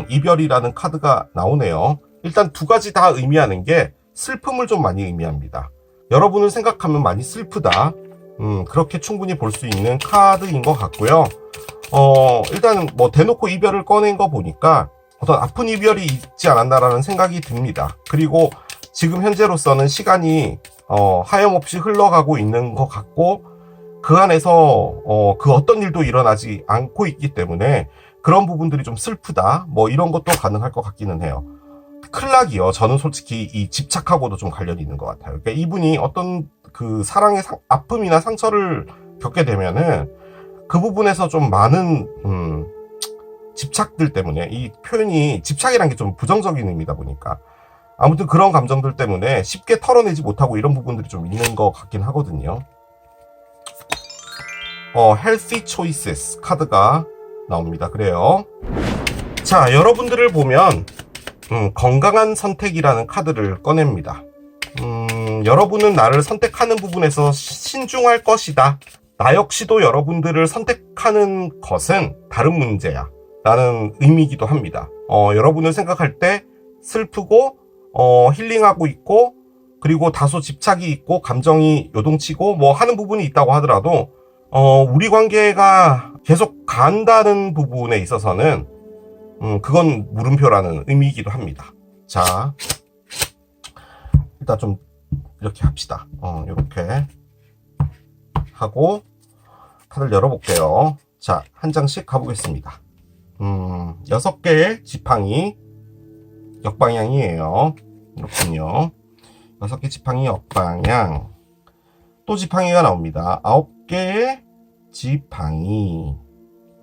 [SPEAKER 1] 이별이라는 카드가 나오네요. 일단 두 가지 다 의미하는 게 슬픔을 좀 많이 의미합니다. 여러분을 생각하면 많이 슬프다. 그렇게 충분히 볼 수 있는 카드인 것 같고요. 일단은 뭐 대놓고 이별을 꺼낸 거 보니까 어떤 아픈 이별이 있지 않았나라는 생각이 듭니다. 그리고 지금 현재로서는 시간이 하염없이 흘러가고 있는 것 같고, 그 안에서 그 어떤 일도 일어나지 않고 있기 때문에 그런 부분들이 좀 슬프다. 뭐 이런 것도 가능할 것 같기는 해요. 클락이요. 저는 솔직히 이 집착하고도 좀 관련이 있는 것 같아요. 그러니까 이분이 어떤 그 사랑의 아픔이나 상처를 겪게 되면은 그 부분에서 좀 많은 집착들 때문에, 이 표현이 집착이라는 게 좀 부정적인 의미다 보니까 아무튼 그런 감정들 때문에 쉽게 털어내지 못하고 이런 부분들이 좀 있는 것 같긴 하거든요. Healthy Choices 카드가 나옵니다. 그래요. 자, 여러분들을 보면 건강한 선택이라는 카드를 꺼냅니다. 여러분은 나를 선택하는 부분에서 신중할 것이다. 나 역시도 여러분들을 선택하는 것은 다른 문제야 라는 의미이기도 합니다. 여러분을 생각할 때 슬프고 힐링하고 있고, 그리고 다소 집착이 있고 감정이 요동치고 뭐 하는 부분이 있다고 하더라도 우리 관계가 계속 간다는 부분에 있어서는 그건 물음표라는 의미이기도 합니다. 자, 일단 좀 이렇게 합시다. 이렇게 하고 카드를 열어볼게요. 자, 한 장씩 가보겠습니다. 6개의 지팡이 역방향이에요. 그렇군요. 6개 지팡이 역방향. 또 지팡이가 나옵니다. 9개의 지팡이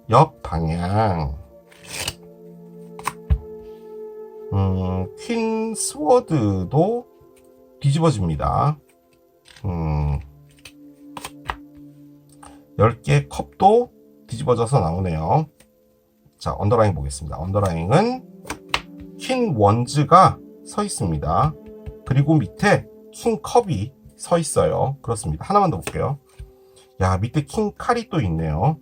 [SPEAKER 1] 역방향. 퀸 스워드도 뒤집어집니다. 10개의 컵도 뒤집어져서 나오네요. 자, 언더라인 보겠습니다. 언더라인은 퀸 원즈가 서 있습니다. 그리고 밑에 킹 컵이 서 있어요. 그렇습니다. 하나만 더 볼게요. 야, 밑에 킹 칼이 또 있네요.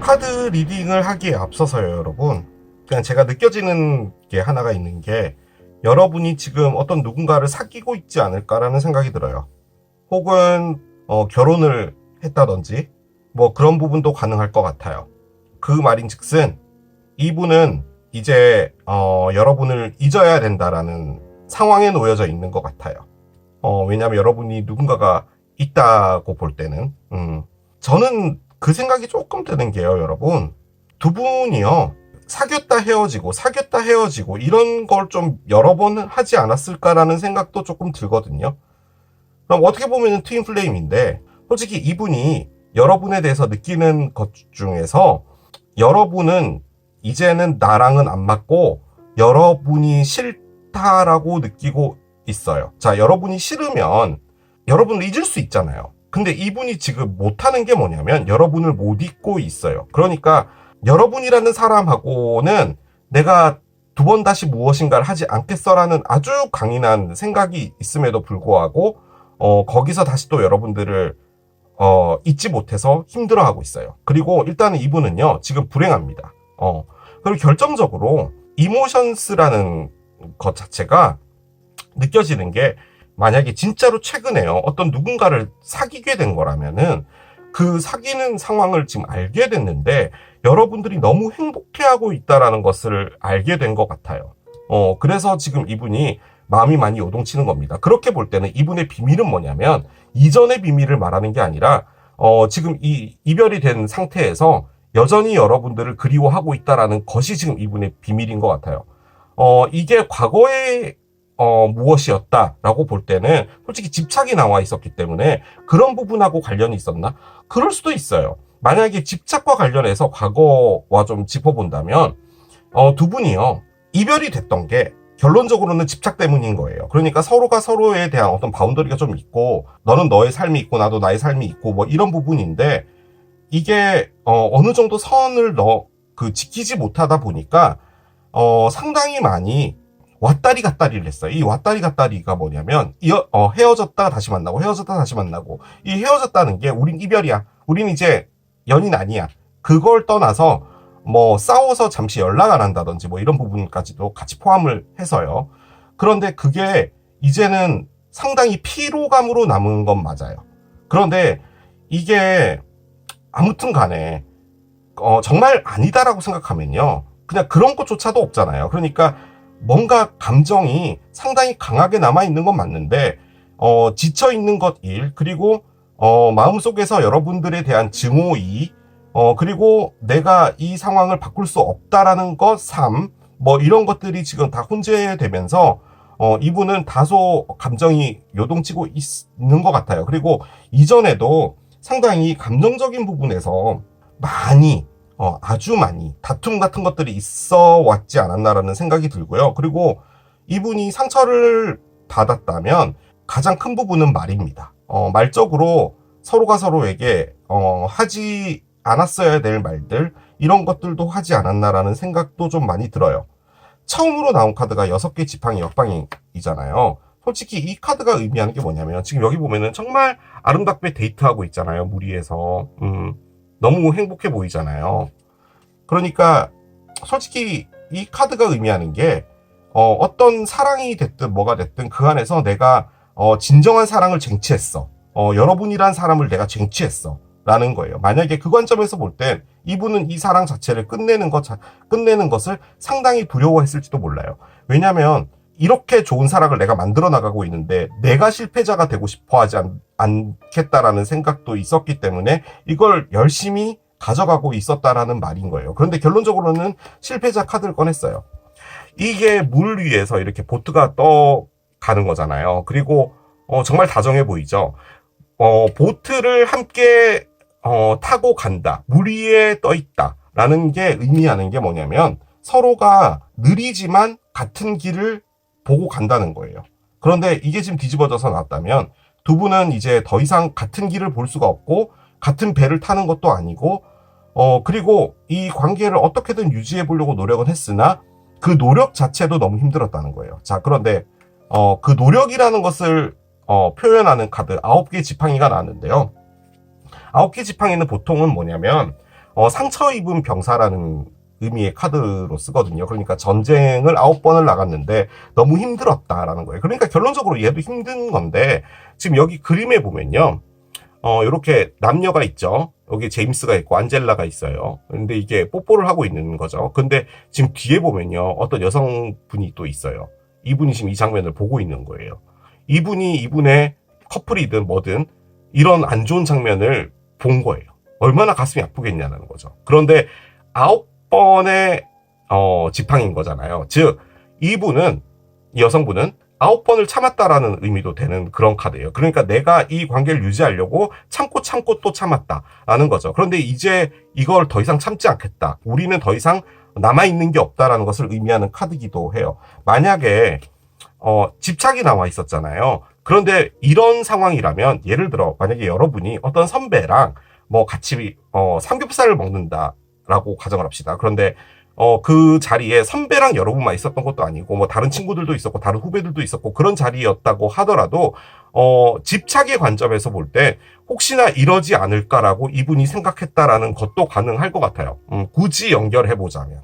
[SPEAKER 1] 카드 리딩을 하기에 앞서서요, 여러분. 그냥 제가 느껴지는 게 하나가 있는 게, 여러분이 지금 어떤 누군가를 사귀고 있지 않을까라는 생각이 들어요. 혹은 결혼을 했다든지 뭐 그런 부분도 가능할 것 같아요. 그 말인즉슨 이분은 이제 여러분을 잊어야 된다라는 상황에 놓여져 있는 것 같아요. 왜냐하면 여러분이 누군가가 있다고 볼 때는 저는 그 생각이 조금 드는 게요, 여러분. 두 분이요, 사귀었다 헤어지고 이런 걸 좀 여러 번 하지 않았을까라는 생각도 조금 들거든요. 그럼 어떻게 보면 트윈 플레임인데, 솔직히 이분이 여러분에 대해서 느끼는 것 중에서 여러분은 이제는 나랑은 안 맞고 여러분이 싫다라고 느끼고 있어요. 자, 여러분이 싫으면 여러분을 잊을 수 있잖아요. 근데 이분이 지금 못하는 게 뭐냐면 여러분을 못 잊고 있어요. 그러니까 여러분이라는 사람하고는 내가 두 번 다시 무엇인가를 하지 않겠어라는 아주 강인한 생각이 있음에도 불구하고 거기서 다시 또 여러분들을 잊지 못해서 힘들어하고 있어요. 그리고 일단은 이분은요, 지금 불행합니다. 그리고 결정적으로 이모션스라는 것 자체가 느껴지는 게, 만약에 진짜로 최근에요, 어떤 누군가를 사귀게 된 거라면은 그 사귀는 상황을 지금 알게 됐는데 여러분들이 너무 행복해하고 있다라는 것을 알게 된 것 같아요. 그래서 지금 이분이 마음이 많이 요동치는 겁니다. 그렇게 볼 때는 이분의 비밀은 뭐냐면, 이전의 비밀을 말하는 게 아니라 지금 이별이 된 상태에서 여전히 여러분들을 그리워하고 있다라는 것이 지금 이분의 비밀인 것 같아요. 이게 과거에 무엇이었다라고 볼 때는 솔직히 집착이 나와 있었기 때문에 그런 부분하고 관련이 있었나? 그럴 수도 있어요. 만약에 집착과 관련해서 과거와 좀 짚어본다면 두 분이요, 이별이 됐던 게 결론적으로는 집착 때문인 거예요. 그러니까 서로가 서로에 대한 어떤 바운더리가 좀 있고, 너는 너의 삶이 있고 나도 나의 삶이 있고 뭐 이런 부분인데, 이게 어느 정도 선을 지키지 못하다 보니까 상당히 많이 왔다리 갔다리를 했어요. 이 왔다리 갔다리가 뭐냐면 헤어졌다가 다시 만나고 헤어졌다가 다시 만나고, 이 헤어졌다는 게 우린 이별이야, 우린 이제 연인 아니야, 그걸 떠나서 뭐 싸워서 잠시 연락 안 한다든지 뭐 이런 부분까지도 같이 포함을 해서요. 그런데 그게 이제는 상당히 피로감으로 남은 건 맞아요. 그런데 이게 아무튼 간에 정말 아니다라고 생각하면요, 그냥 그런 것조차도 없잖아요. 그러니까 뭔가 감정이 상당히 강하게 남아있는 건 맞는데 지쳐있는 것 1, 그리고 마음속에서 여러분들에 대한 증오이, 그리고 내가 이 상황을 바꿀 수 없다라는 것 3, 뭐 이런 것들이 지금 다 혼재되면서 이분은 다소 감정이 요동치고 있는 것 같아요. 그리고 이전에도 상당히 감정적인 부분에서 많이 아주 많이 다툼 같은 것들이 있어 왔지 않았나라는 생각이 들고요. 그리고 이분이 상처를 받았다면 가장 큰 부분은 말입니다. 말적으로 서로가 서로에게 하지 않았어야 될 말들, 이런 것들도 하지 않았나라는 생각도 좀 많이 들어요. 처음으로 나온 카드가 6개 지팡이 역방이잖아요. 솔직히 이 카드가 의미하는 게 뭐냐면 지금 여기 보면은 정말 아름답게 데이트하고 있잖아요. 물 위에서. 너무 행복해 보이잖아요. 그러니까 솔직히 이 카드가 의미하는 게 어떤 사랑이 됐든 뭐가 됐든 그 안에서 내가 진정한 사랑을 쟁취했어. 여러분이란 사람을 내가 쟁취했어. 라는 거예요. 만약에 그 관점에서 볼 땐 이분은 이 사랑 자체를 끝내는 것을 상당히 두려워했을지도 몰라요. 왜냐면 이렇게 좋은 사랑을 내가 만들어 나가고 있는데 내가 실패자가 되고 싶어 하지 않겠다라는 생각도 있었기 때문에 이걸 열심히 가져가고 있었다라는 말인 거예요. 그런데 결론적으로는 실패자 카드를 꺼냈어요. 이게 물 위에서 이렇게 보트가 떠가는 거잖아요. 그리고 정말 다정해 보이죠. 보트를 함께 타고 간다. 물 위에 떠 있다. 라는 게 의미하는 게 뭐냐면 서로가 느리지만 같은 길을 보고 간다는 거예요. 그런데 이게 지금 뒤집어져서 나왔다면 두 분은 이제 더 이상 같은 길을 볼 수가 없고 같은 배를 타는 것도 아니고 그리고 이 관계를 어떻게든 유지해 보려고 노력은 했으나 그 노력 자체도 너무 힘들었다는 거예요. 자, 그런데 그 노력이라는 것을 표현하는 카드 9개 지팡이가 나왔는데요. 9개 지팡이는 보통은 뭐냐면 상처 입은 병사라는 의미의 카드로 쓰거든요. 그러니까 전쟁을 9번을 나갔는데 너무 힘들었다라는 거예요. 그러니까 결론적으로 얘도 힘든 건데 지금 여기 그림에 보면요. 이렇게 남녀가 있죠. 여기 제임스가 있고 안젤라가 있어요. 근데 이게 뽀뽀를 하고 있는 거죠. 근데 지금 뒤에 보면요. 어떤 여성분이 또 있어요. 이분이 지금 이 장면을 보고 있는 거예요. 이분이 이분의 커플이든 뭐든 이런 안 좋은 장면을 본 거예요. 얼마나 가슴이 아프겠냐는 거죠. 그런데 9번의 지팡이인 거잖아요. 즉 이분은 이 여성분은 9번을 참았다라는 의미도 되는 그런 카드예요. 그러니까 내가 이 관계를 유지하려고 참고 또 참았다라는 거죠. 그런데 이제 이걸 더 이상 참지 않겠다. 우리는 더 이상 남아있는 게 없다라는 것을 의미하는 카드기도 해요. 만약에 집착이 나와 있었잖아요. 그런데 이런 상황이라면 예를 들어 만약에 여러분이 어떤 선배랑 뭐 같이 삼겹살을 먹는다라고 가정을 합시다. 그런데 그 자리에 선배랑 여러분만 있었던 것도 아니고 뭐 다른 친구들도 있었고 다른 후배들도 있었고 그런 자리였다고 하더라도 집착의 관점에서 볼 때 혹시나 이러지 않을까라고 이분이 생각했다라는 것도 가능할 것 같아요. 굳이 연결해 보자면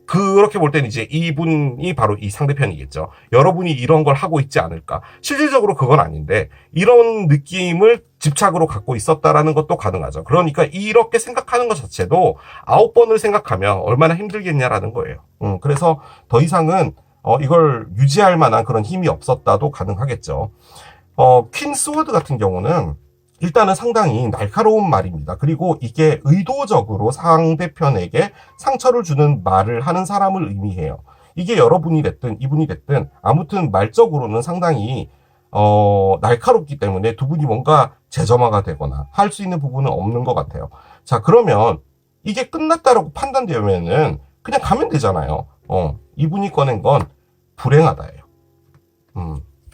[SPEAKER 1] 그렇게 볼 때는 이제 이분이 바로 이 상대편이겠죠. 여러분이 이런 걸 하고 있지 않을까. 실질적으로 그건 아닌데 이런 느낌을 집착으로 갖고 있었다라는 것도 가능하죠. 그러니까 이렇게 생각하는 것 자체도 9번을 생각하면 얼마나 힘들겠냐라는 거예요. 그래서 더 이상은 이걸 유지할 만한 그런 힘이 없었다도 가능하겠죠. 퀸 스워드 같은 경우는 일단은 상당히 날카로운 말입니다. 그리고 이게 의도적으로 상대편에게 상처를 주는 말을 하는 사람을 의미해요. 이게 여러분이 됐든 이분이 됐든 아무튼 말적으로는 상당히 날카롭기 때문에 두 분이 뭔가 재점화가 되거나 할 수 있는 부분은 없는 것 같아요. 자, 그러면 이게 끝났다라고 판단되면은 그냥 가면 되잖아요. 이분이 꺼낸 건 불행하다예요.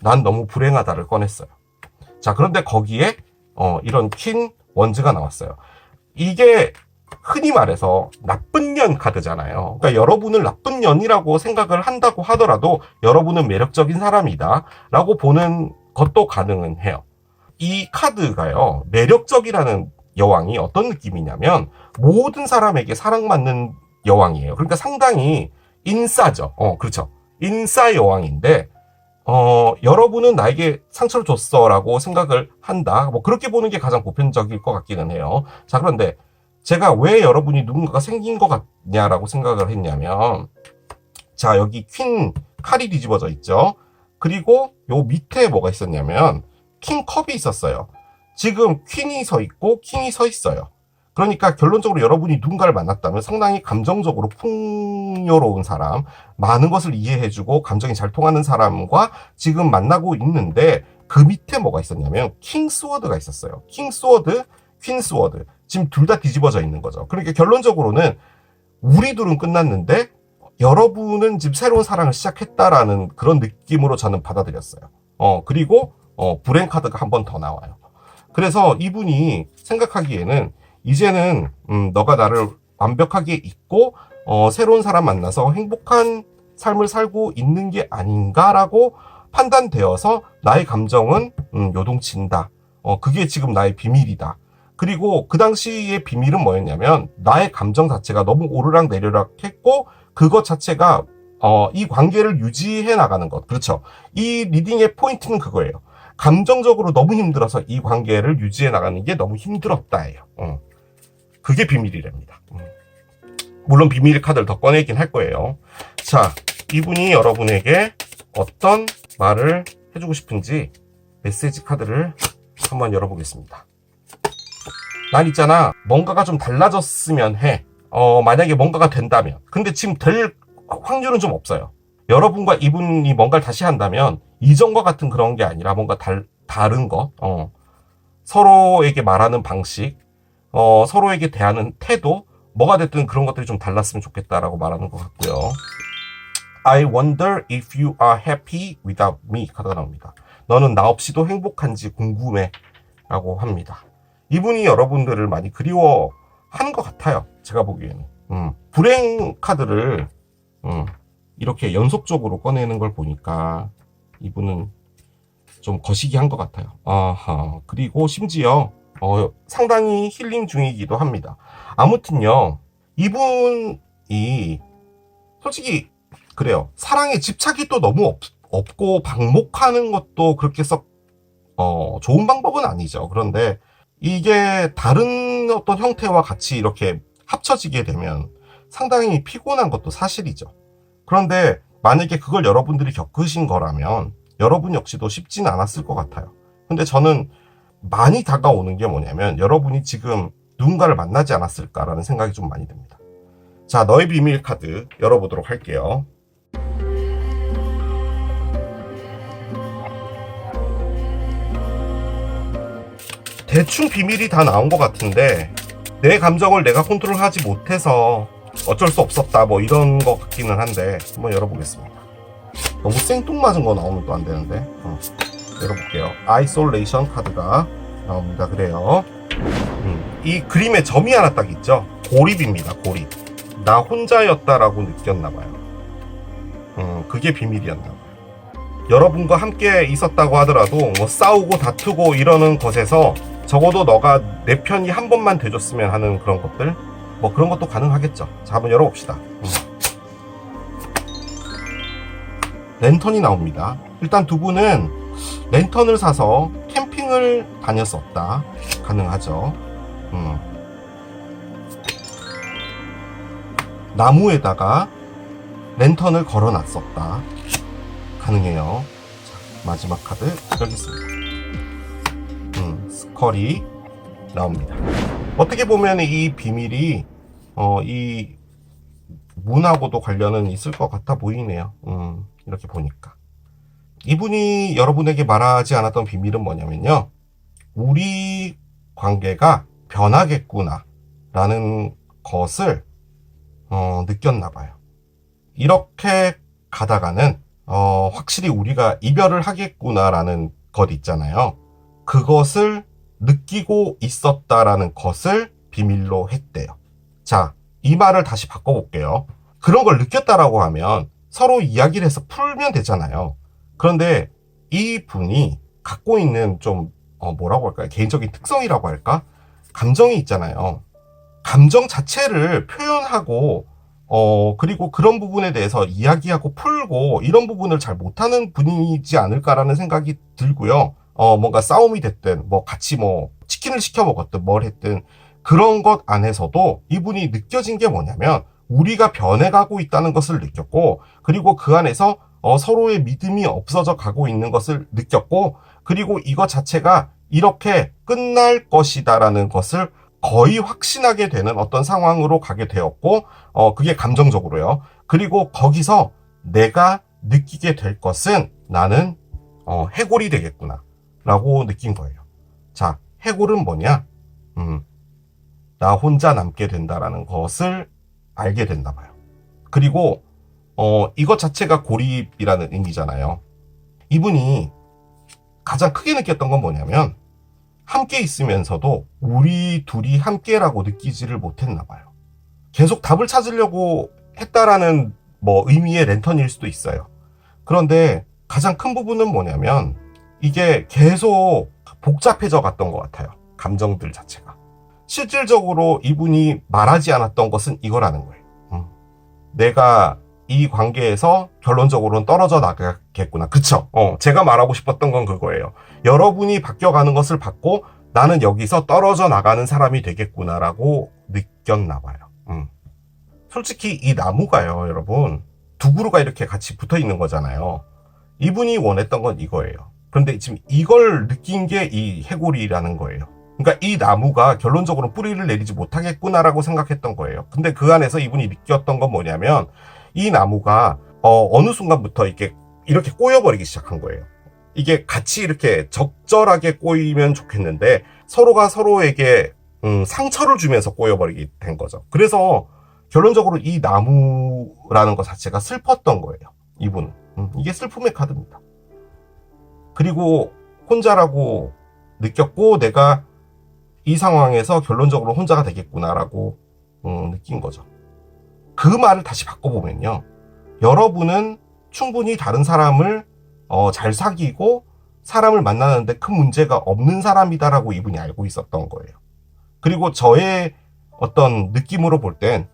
[SPEAKER 1] 난 너무 불행하다를 꺼냈어요. 자, 그런데 거기에 이런 퀸 원즈가 나왔어요. 이게 흔히 말해서 나쁜 년 카드잖아요. 그러니까 여러분을 나쁜 년이라고 생각을 한다고 하더라도 여러분은 매력적인 사람이다 라고 보는 것도 가능은 해요. 이 카드가요, 매력적이라는 여왕이 어떤 느낌이냐면 모든 사람에게 사랑받는 여왕이에요. 그러니까 상당히 인싸죠. 그렇죠. 인싸 여왕인데 여러분은 나에게 상처를 줬어 라고 생각을 한다. 뭐 그렇게 보는 게 가장 보편적일 것 같기는 해요. 자, 그런데 제가 왜 여러분이 누군가가 생긴 것 같냐라고 생각을 했냐면, 자, 여기 퀸 칼이 뒤집어져 있죠. 그리고 요 밑에 뭐가 있었냐면 킹 컵이 있었어요. 지금 퀸이 서 있고 킹이 서 있어요. 그러니까 결론적으로 여러분이 누군가를 만났다면 상당히 감정적으로 풍요로운 사람, 많은 것을 이해해주고 감정이 잘 통하는 사람과 지금 만나고 있는데 그 밑에 뭐가 있었냐면 킹 스워드가 있었어요. 킹 스워드, 퀸 스워드. 지금 둘 다 뒤집어져 있는 거죠. 그러니까 결론적으로는 우리 둘은 끝났는데 여러분은 지금 새로운 사랑을 시작했다라는 그런 느낌으로 저는 받아들였어요. 그리고 불행 카드가 한 번 더 나와요. 그래서 이분이 생각하기에는 이제는 너가 나를 완벽하게 있고 새로운 사람 만나서 행복한 삶을 살고 있는 게 아닌가라고 판단되어서 나의 감정은 요동친다. 그게 지금 나의 비밀이다. 그리고 그 당시의 비밀은 뭐였냐면 나의 감정 자체가 너무 오르락내리락 했고 그것 자체가 이 관계를 유지해 나가는 것. 그렇죠. 이 리딩의 포인트는 그거예요. 감정적으로 너무 힘들어서 이 관계를 유지해 나가는 게 너무 힘들었다예요. 그게 비밀이랍니다. 물론 비밀 카드를 더 꺼내긴 할 거예요. 자, 이분이 여러분에게 어떤 말을 해주고 싶은지 메시지 카드를 한번 열어보겠습니다. 난 있잖아, 뭔가가 좀 달라졌으면 해. 만약에 뭔가가 된다면. 근데 지금 될 확률은 좀 없어요. 여러분과 이분이 뭔가를 다시 한다면 이전과 같은 그런 게 아니라 뭔가 다른 것, 서로에게 말하는 방식, 서로에게 대하는 태도, 뭐가 됐든 그런 것들이 좀 달랐으면 좋겠다라고 말하는 것 같고요. I wonder if you are happy without me 카드가 나옵니다. 너는 나 없이도 행복한지 궁금해 라고 합니다. 이분이 여러분들을 많이 그리워하는 것 같아요. 제가 보기에는. 불행 카드를 이렇게 연속적으로 꺼내는 걸 보니까 이분은 좀 거시기 한 것 같아요. 그리고 심지어 상당히 힐링 중이기도 합니다. 아무튼요, 이분이 솔직히 그래요. 사랑에 집착이 또 너무 없고 방목하는 것도 그렇게 썩 좋은 방법은 아니죠. 그런데 이게 다른 어떤 형태와 같이 이렇게 합쳐지게 되면 상당히 피곤한 것도 사실이죠. 그런데 만약에 그걸 여러분들이 겪으신 거라면 여러분 역시도 쉽지는 않았을 것 같아요. 근데 저는 많이 다가오는 게 뭐냐면 여러분이 지금 누군가를 만나지 않았을까라는 생각이 좀 많이 듭니다. 자, 너의 비밀 카드 열어보도록 할게요. 대충 비밀이 다 나온 것 같은데 내 감정을 내가 컨트롤하지 못해서 어쩔 수 없었다 뭐 이런 것 같기는 한데 한번 열어보겠습니다. 너무 생뚱맞은 거 나오면 또 안 되는데 열어볼게요. 아이솔레이션 카드가 나옵니다. 그래요. 이 그림에 점이 하나 딱 있죠. 고립입니다. 고립. 나 혼자였다라고 느꼈나봐요. 그게 비밀이었나봐요. 여러분과 함께 있었다고 하더라도 뭐 싸우고 다투고 이러는 것에서 적어도 너가 내 편이 한 번만 돼줬으면 하는 그런 것들, 뭐 그런 것도 가능하겠죠. 자, 한번 열어봅시다. 랜턴이 나옵니다. 일단 두 분은 랜턴을 사서 캠핑을 다녔었다. 가능하죠. 나무에다가 랜턴을 걸어놨었다. 가능해요. 자, 마지막 카드 열겠습니다. 스컬이 나옵니다. 어떻게 보면 이 비밀이 이 문하고도 관련은 있을 것 같아 보이네요. 이렇게 보니까 이분이 여러분에게 말하지 않았던 비밀은 뭐냐면요, 우리 관계가 변하겠구나 라는 것을 느꼈나 봐요. 이렇게 가다가는 확실히 우리가 이별을 하겠구나 라는 것 있잖아요. 그것을 느끼고 있었다라는 것을 비밀로 했대요. 자, 이 말을 다시 바꿔볼게요. 그런 걸 느꼈다라고 하면 서로 이야기를 해서 풀면 되잖아요. 그런데 이 분이 갖고 있는 좀 뭐라고 할까요? 개인적인 특성이라고 할까? 감정이 있잖아요. 감정 자체를 표현하고 그리고 그런 부분에 대해서 이야기하고 풀고 이런 부분을 잘 못하는 분이지 않을까라는 생각이 들고요. 뭔가 싸움이 됐든 뭐 같이 뭐 치킨을 시켜 먹었든 뭘 했든 그런 것 안에서도 이분이 느껴진 게 뭐냐면 우리가 변해가고 있다는 것을 느꼈고, 그리고 그 안에서 서로의 믿음이 없어져 가고 있는 것을 느꼈고, 그리고 이것 자체가 이렇게 끝날 것이다라는 것을 거의 확신하게 되는 어떤 상황으로 가게 되었고, 그게 감정적으로요. 그리고 거기서 내가 느끼게 될 것은 나는 해골이 되겠구나 라고 느낀 거예요. 자, 해골은 뭐냐? 나 혼자 남게 된다라는 것을 알게 됐나 봐요. 그리고 이것 자체가 고립이라는 의미잖아요. 이분이 가장 크게 느꼈던 건 뭐냐면 함께 있으면서도 우리 둘이 함께라고 느끼지를 못했나 봐요. 계속 답을 찾으려고 했다라는 뭐 의미의 랜턴일 수도 있어요. 그런데 가장 큰 부분은 뭐냐면 이게 계속 복잡해져 갔던 것 같아요. 감정들 자체가. 실질적으로 이분이 말하지 않았던 것은 이거라는 거예요. 내가 이 관계에서 결론적으로는 떨어져 나가겠구나. 그쵸? 제가 말하고 싶었던 건 그거예요. 여러분이 바뀌어가는 것을 봤고 나는 여기서 떨어져 나가는 사람이 되겠구나라고 느꼈나 봐요. 솔직히 이 나무가요, 여러분. 두 그루가 이렇게 같이 붙어 있는 거잖아요. 이분이 원했던 건 이거예요. 그런데 지금 이걸 느낀 게 이 해골이라는 거예요. 그러니까 이 나무가 결론적으로 뿌리를 내리지 못하겠구나라고 생각했던 거예요. 근데 그 안에서 이분이 느꼈던 건 뭐냐면 이 나무가 어느 순간부터 이렇게 꼬여버리기 시작한 거예요. 이게 같이 이렇게 적절하게 꼬이면 좋겠는데 서로가 서로에게 상처를 주면서 꼬여버리게 된 거죠. 그래서 결론적으로 이 나무라는 것 자체가 슬펐던 거예요. 이분은. 이게 슬픔의 카드입니다. 그리고 혼자라고 느꼈고 내가 이 상황에서 결론적으로 혼자가 되겠구나라고 느낀 거죠. 그 말을 다시 바꿔보면요. 여러분은 충분히 다른 사람을 잘 사귀고 사람을 만나는데 큰 문제가 없는 사람이다라고 이분이 알고 있었던 거예요. 그리고 저의 어떤 느낌으로 볼 땐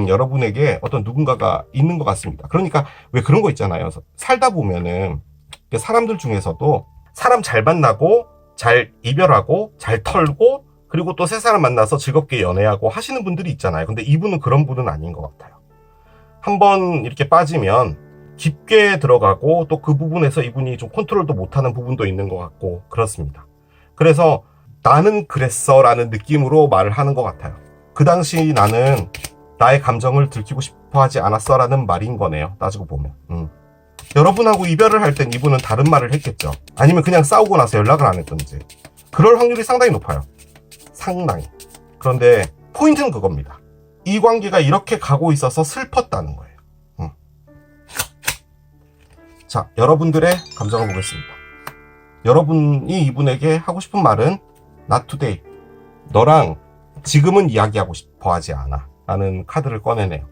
[SPEAKER 1] 여러분에게 어떤 누군가가 있는 것 같습니다. 그러니까 왜 그런 거 있잖아요. 살다 보면은 사람들 중에서도 사람 잘 만나고 잘 이별하고 잘 털고 그리고 또 새 사람 만나서 즐겁게 연애하고 하시는 분들이 있잖아요. 근데 이분은 그런 분은 아닌 것 같아요. 한번 이렇게 빠지면 깊게 들어가고 또 그 부분에서 이분이 좀 컨트롤도 못하는 부분도 있는 것 같고 그렇습니다. 그래서 나는 그랬어 라는 느낌으로 말을 하는 것 같아요. 그 당시 나는 나의 감정을 들키고 싶어 하지 않았어 라는 말인 거네요. 따지고 보면. 여러분하고 이별을 할 땐 이분은 다른 말을 했겠죠. 아니면 그냥 싸우고 나서 연락을 안 했던지. 그럴 확률이 상당히 높아요. 상당히. 그런데 포인트는 그겁니다. 이 관계가 이렇게 가고 있어서 슬펐다는 거예요. 자, 여러분들의 감정을 보겠습니다. 여러분이 이분에게 하고 싶은 말은 Not today. 너랑 지금은 이야기하고 싶어 하지 않아. 라는 카드를 꺼내네요.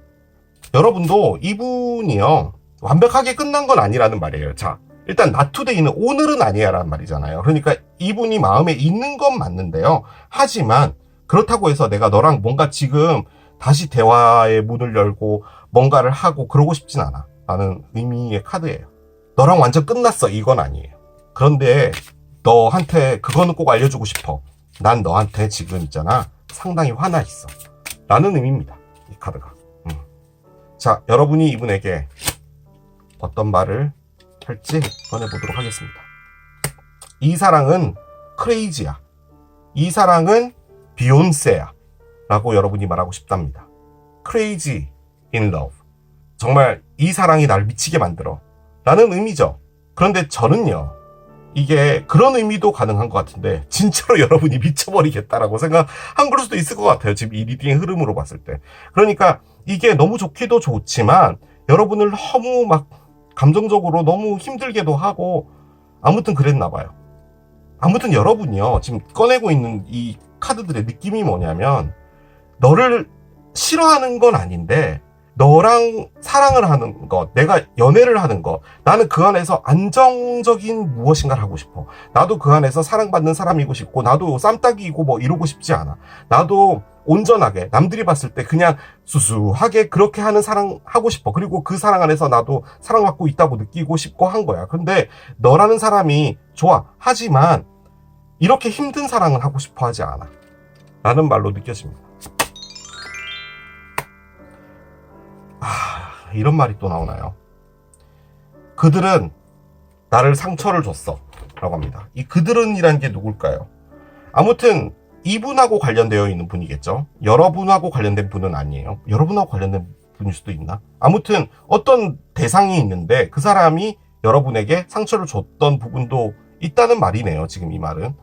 [SPEAKER 1] 여러분도 이분이요. 완벽하게 끝난 건 아니라는 말이에요. 자, 일단 Not today는 오늘은 아니야 라는 말이잖아요. 그러니까 이분이 마음에 있는 건 맞는데요. 하지만 그렇다고 해서 내가 너랑 뭔가 지금 다시 대화의 문을 열고 뭔가를 하고 그러고 싶진 않아 라는 의미의 카드예요. 너랑 완전 끝났어 이건 아니에요. 그런데 너한테 그거는 꼭 알려주고 싶어. 난 너한테 지금 있잖아 상당히 화나 있어 라는 의미입니다. 이 카드가. 자, 여러분이 이분에게 어떤 말을 할지 꺼내보도록 하겠습니다. 이 사랑은 크레이지야. 이 사랑은 비욘세야 라고 여러분이 말하고 싶답니다. Crazy in love. 정말 이 사랑이 날 미치게 만들어 라는 의미죠. 그런데 저는요, 이게 그런 의미도 가능한 것 같은데 진짜로 여러분이 미쳐버리겠다라고 생각한 걸 수도 있을 것 같아요. 지금 이 리딩의 흐름으로 봤을 때. 그러니까 이게 너무 좋기도 좋지만 여러분을 너무 막 감정적으로 너무 힘들게도 하고 아무튼 그랬나 봐요. 아무튼 여러분이요, 지금 꺼내고 있는 이 카드들의 느낌이 뭐냐면 너를 싫어하는 건 아닌데 너랑 사랑을 하는 것, 내가 연애를 하는 것, 나는 그 안에서 안정적인 무엇인가를 하고 싶어. 나도 그 안에서 사랑받는 사람이고 싶고 나도 쌈딱이고 뭐 이러고 싶지 않아. 나도 온전하게 남들이 봤을 때 그냥 수수하게 그렇게 하는 사랑 하고 싶어. 그리고 그 사랑 안에서 나도 사랑받고 있다고 느끼고 싶고 한 거야. 근데 너라는 사람이 좋아. 하지만 이렇게 힘든 사랑은 하고 싶어 하지 않아 라는 말로 느껴집니다. 이런 말이 또 나오나요? 그들은 나를 상처를 줬어 라고 합니다. 이 그들은 이란 게 누굴까요? 아무튼 이분하고 관련되어 있는 분이겠죠. 여러분하고 관련된 분은 아니에요. 여러분하고 관련된 분일 수도 있나? 아무튼 어떤 대상이 있는데 그 사람이 여러분에게 상처를 줬던 부분도 있다는 말이네요. 지금 이 말은.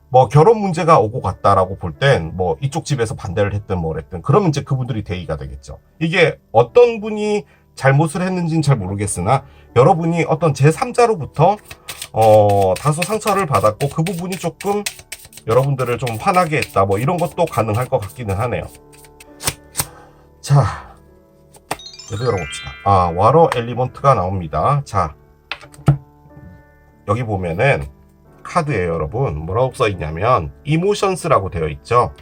[SPEAKER 1] 뭐 결혼 문제가 오고 갔다라고 볼 땐 뭐 이쪽 집에서 반대를 했든 뭘 했든 그러면 이제 그분들이 대의가 되겠죠. 이게 어떤 분이 잘못을 했는지는 잘 모르겠으나 여러분이 어떤 제3자로부터 다소 상처를 받았고 그 부분이 조금 여러분들을 좀 화나게 했다 뭐 이런 것도 가능할 것 같기는 하네요. 자, 얘도 열어봅시다. 아, 와러 엘리먼트가 나옵니다. 자, 여기 보면은 카드에 여러분 뭐라고 써 있냐면 이모션스라고 되어 있죠.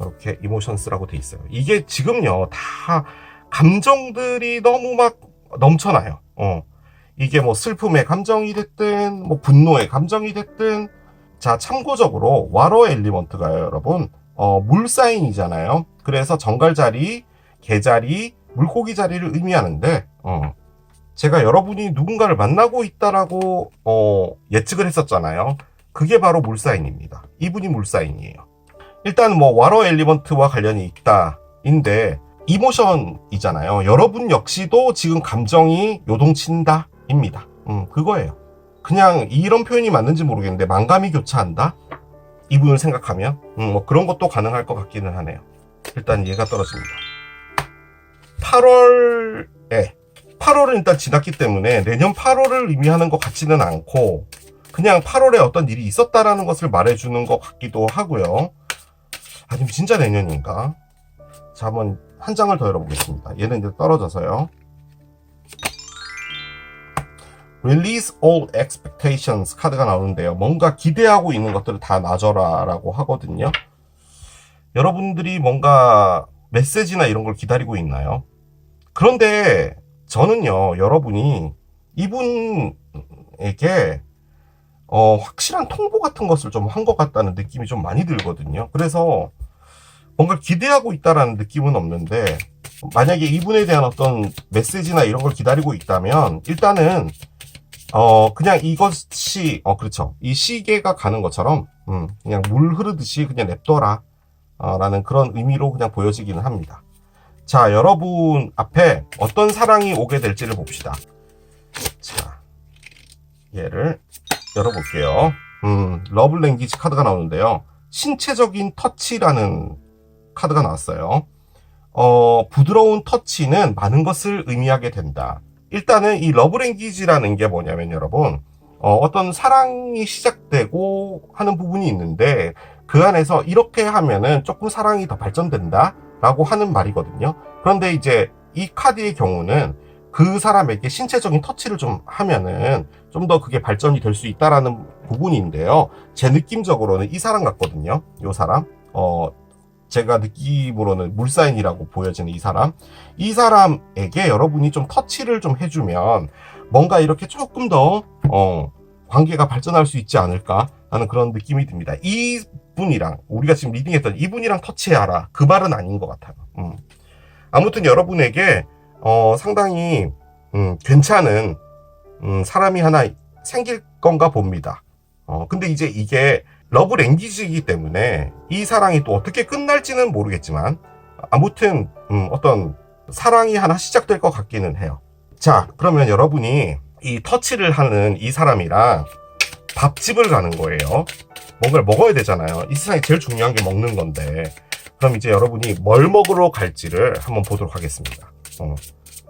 [SPEAKER 1] 이렇게 이모션스라고 되어 있어요. 이게 지금요 다 감정들이 너무 막 넘쳐나요. 이게 뭐 슬픔의 감정이 됐든 뭐 분노의 감정이 됐든. 자, 참고적으로 와러 엘리먼트가요 여러분 물 사인이잖아요. 그래서 정갈자리, 개자리, 물고기 자리를 의미하는데 제가 여러분이 누군가를 만나고 있다라고 예측을 했었잖아요. 그게 바로 물사인입니다. 이분이 물사인이에요. 일단 뭐 와러 엘리먼트와 관련이 있다인데 이모션이잖아요. 여러분 역시도 지금 감정이 요동친다 입니다. 그거예요. 그냥 이런 표현이 맞는지 모르겠는데 만감이 교차한다? 이분을 생각하면 뭐 그런 것도 가능할 것 같기는 하네요. 일단 얘가 떨어집니다. 8월은 일단 지났기 때문에 내년 8월을 의미하는 것 같지는 않고 그냥 8월에 어떤 일이 있었다라는 것을 말해주는 것 같기도 하고요. 아니면 진짜 내년인가? 자, 한번 한 장을 더 열어보겠습니다. 얘는 이제 떨어져서요. Release all expectations 카드가 나오는데요. 뭔가 기대하고 있는 것들을 다 놔줘라 라고 하거든요. 여러분들이 뭔가 메시지나 이런 걸 기다리고 있나요? 그런데 저는요, 여러분이 이분에게 확실한 통보 같은 것을 좀 한 것 같다는 느낌이 좀 많이 들거든요. 그래서 뭔가 기대하고 있다라는 느낌은 없는데 만약에 이분에 대한 어떤 메시지나 이런 걸 기다리고 있다면 일단은 그냥 이것이 그렇죠. 이 시계가 가는 것처럼 그냥 물 흐르듯이 그냥 냅둬라 라는 그런 의미로 그냥 보여지기는 합니다. 자, 여러분 앞에 어떤 사랑이 오게 될지를 봅시다. 자, 얘를 열어볼게요. 러브 랭귀지 카드가 나오는데요. 신체적인 터치라는 카드가 나왔어요. 부드러운 터치는 많은 것을 의미하게 된다. 일단은 이 러브 랭귀지라는 게 뭐냐면 여러분, 어떤 사랑이 시작되고 하는 부분이 있는데 그 안에서 이렇게 하면은 조금 사랑이 더 발전된다 라고 하는 말이거든요. 그런데 이제 이 카드의 경우는 그 사람에게 신체적인 터치를 좀 하면은 좀 더 그게 발전이 될 수 있다라는 부분인데요. 제 느낌적으로는 이 사람 같거든요. 이 사람. 제가 느낌으로는 물사인이라고 보여지는 이 사람에게 여러분이 좀 터치를 좀 해주면 뭔가 이렇게 조금 더 관계가 발전할 수 있지 않을까 하는 그런 느낌이 듭니다. 이분이랑 우리가 지금 리딩했던 이분이랑 터치해라 그 말은 아닌 것 같아요. 아무튼 여러분에게 상당히 괜찮은 사람이 하나 생길 건가 봅니다. 근데 이제 이게 러브 랭귀지이기 때문에 이 사랑이 또 어떻게 끝날지는 모르겠지만 아무튼 어떤 사랑이 하나 시작될 것 같기는 해요. 자, 그러면 여러분이 이 터치를 하는 이 사람이랑 밥집을 가는 거예요. 뭔가를 먹어야 되잖아요. 이 세상에 제일 중요한 게 먹는 건데 그럼 이제 여러분이 뭘 먹으러 갈지를 한번 보도록 하겠습니다.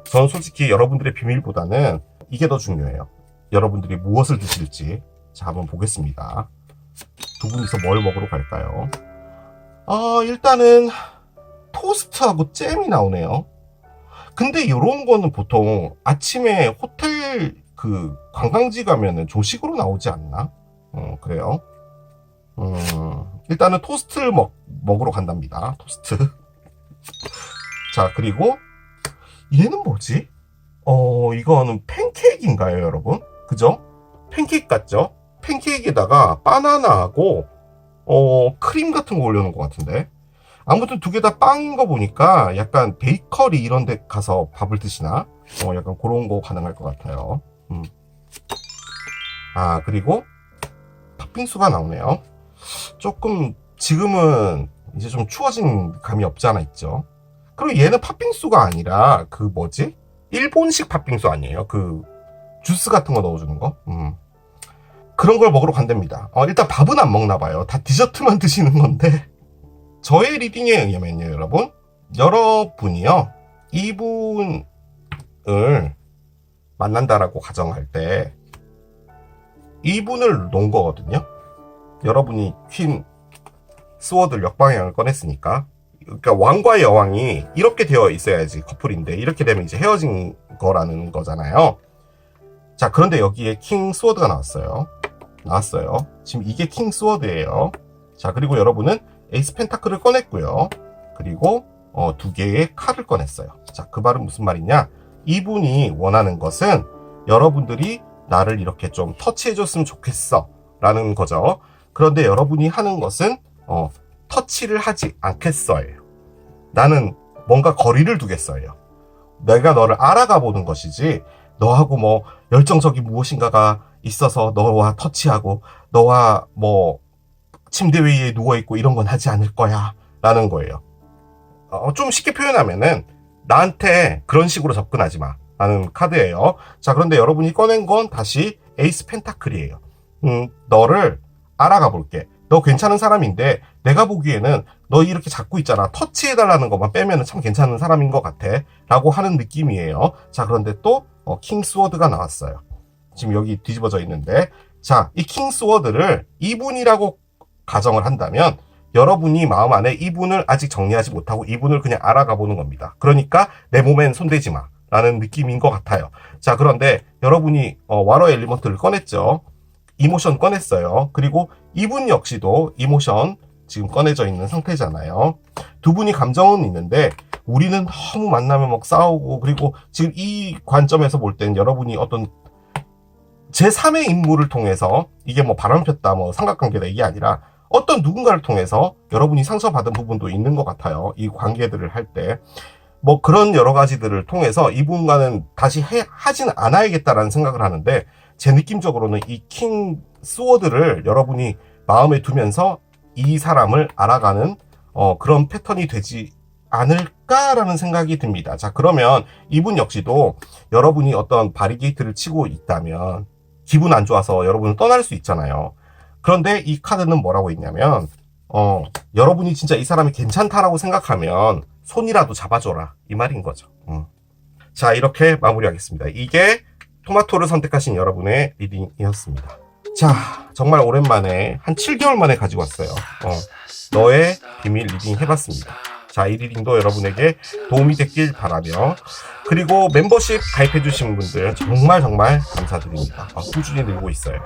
[SPEAKER 1] 저는 솔직히 여러분들의 비밀보다는 이게 더 중요해요. 여러분들이 무엇을 드실지. 자, 한번 보겠습니다. 두 분이서 뭘 먹으러 갈까요? 일단은 토스트하고 잼이 나오네요. 근데 이런 거는 보통 아침에 호텔 그 관광지 가면은 조식으로 나오지 않나? 그래요. 일단은 토스트를 먹으러 간답니다. 토스트. 자, 그리고 얘는 뭐지? 이거는 팬케이크인가요, 여러분? 그죠? 팬케이크 같죠? 팬케이크에다가 바나나하고 크림 같은 거 올려놓은 것 같은데 아무튼 두 개 다 빵인 거 보니까 약간 베이커리 이런 데 가서 밥을 드시나? 약간 그런 거 가능할 것 같아요. 그리고 팥빙수가 나오네요. 조금 지금은 이제 좀 추워진 감이 없지 않아 있죠. 그리고 얘는 팥빙수가 아니라 그 뭐지? 일본식 팥빙수 아니에요? 그 주스 같은 거 넣어주는 거? 그런 걸 먹으러 간답니다. 일단 밥은 안 먹나 봐요. 다 디저트만 드시는 건데 저의 리딩에 의하면요, 여러분이요 이분을 만난다라고 가정할 때 이분을 놓은 거거든요. 여러분이 퀸 스워드 역방향을 꺼냈으니까 그러니까 왕과 여왕이 이렇게 되어 있어야지 커플인데 이렇게 되면 이제 헤어진 거라는 거잖아요. 자, 그런데 여기에 킹 스워드가 나왔어요. 지금 이게 킹 스워드예요. 자, 그리고 여러분은 에이스 펜타클을 꺼냈고요. 그리고 두 개의 칼을 꺼냈어요. 자, 그 말은 무슨 말이냐? 이분이 원하는 것은 여러분들이 나를 이렇게 좀 터치해줬으면 좋겠어 라는 거죠. 그런데 여러분이 하는 것은 터치를 하지 않겠어요. 나는 뭔가 거리를 두겠어요. 내가 너를 알아가 보는 것이지 너하고 뭐 열정적인 무엇인가가 있어서 너와 터치하고 너와 뭐 침대 위에 누워있고 이런 건 하지 않을 거야 라는 거예요. 좀 쉽게 표현하면은 나한테 그런 식으로 접근하지 마 라는 카드예요. 자, 그런데 여러분이 꺼낸 건 다시 에이스 펜타클이에요. 너를 알아가 볼게. 너 괜찮은 사람인데 내가 보기에는 너 이렇게 잡고 있잖아. 터치해달라는 것만 빼면 참 괜찮은 사람인 것 같아 라고 하는 느낌이에요. 자, 그런데 또 킹 스워드가 나왔어요. 지금 여기 뒤집어져 있는데, 자, 이 킹 스워드를 이분이라고 가정을 한다면 여러분이 마음 안에 이분을 아직 정리하지 못하고 이분을 그냥 알아가 보는 겁니다. 그러니까 내 몸엔 손대지 마 라는 느낌인 것 같아요. 자, 그런데 여러분이 와러 엘리먼트를 꺼냈죠. 이모션 꺼냈어요. 그리고 이분 역시도 이모션 지금 꺼내져 있는 상태잖아요. 두 분이 감정은 있는데 우리는 너무 만나면 막 싸우고, 그리고 지금 이 관점에서 볼 땐 여러분이 어떤 제3의 인물을 통해서, 이게 뭐 바람 폈다 뭐 삼각관계다 이게 아니라 어떤 누군가를 통해서 여러분이 상처받은 부분도 있는 것 같아요. 이 관계들을 할 때 뭐 그런 여러 가지들을 통해서 이분과는 다시 하진 않아야겠다라는 생각을 하는데, 제 느낌적으로는 이 킹 스워드를 여러분이 마음에 두면서 이 사람을 알아가는 그런 패턴이 되지 않을까라는 생각이 듭니다. 자, 그러면 이분 역시도 여러분이 어떤 바리게이트를 치고 있다면 기분 안 좋아서 여러분은 떠날 수 있잖아요. 그런데 이 카드는 뭐라고 있냐면 여러분이 진짜 이 사람이 괜찮다라고 생각하면 손이라도 잡아줘라 이 말인 거죠. 자, 이렇게 마무리하겠습니다. 이게 토마토를 선택하신 여러분의 리딩이었습니다. 자, 정말 오랜만에 한 7개월 만에 가지고 왔어요. 너의 비밀 리딩 해봤습니다. 자, 이 리딩도 여러분에게 도움이 됐길 바라며, 그리고 멤버십 가입해주신 분들 정말 감사드립니다. 꾸준히 늘고 있어요.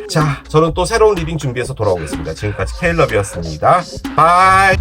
[SPEAKER 1] 자, 저는 또 새로운 리딩 준비해서 돌아오겠습니다. 지금까지 케일럽이었습니다. 바이.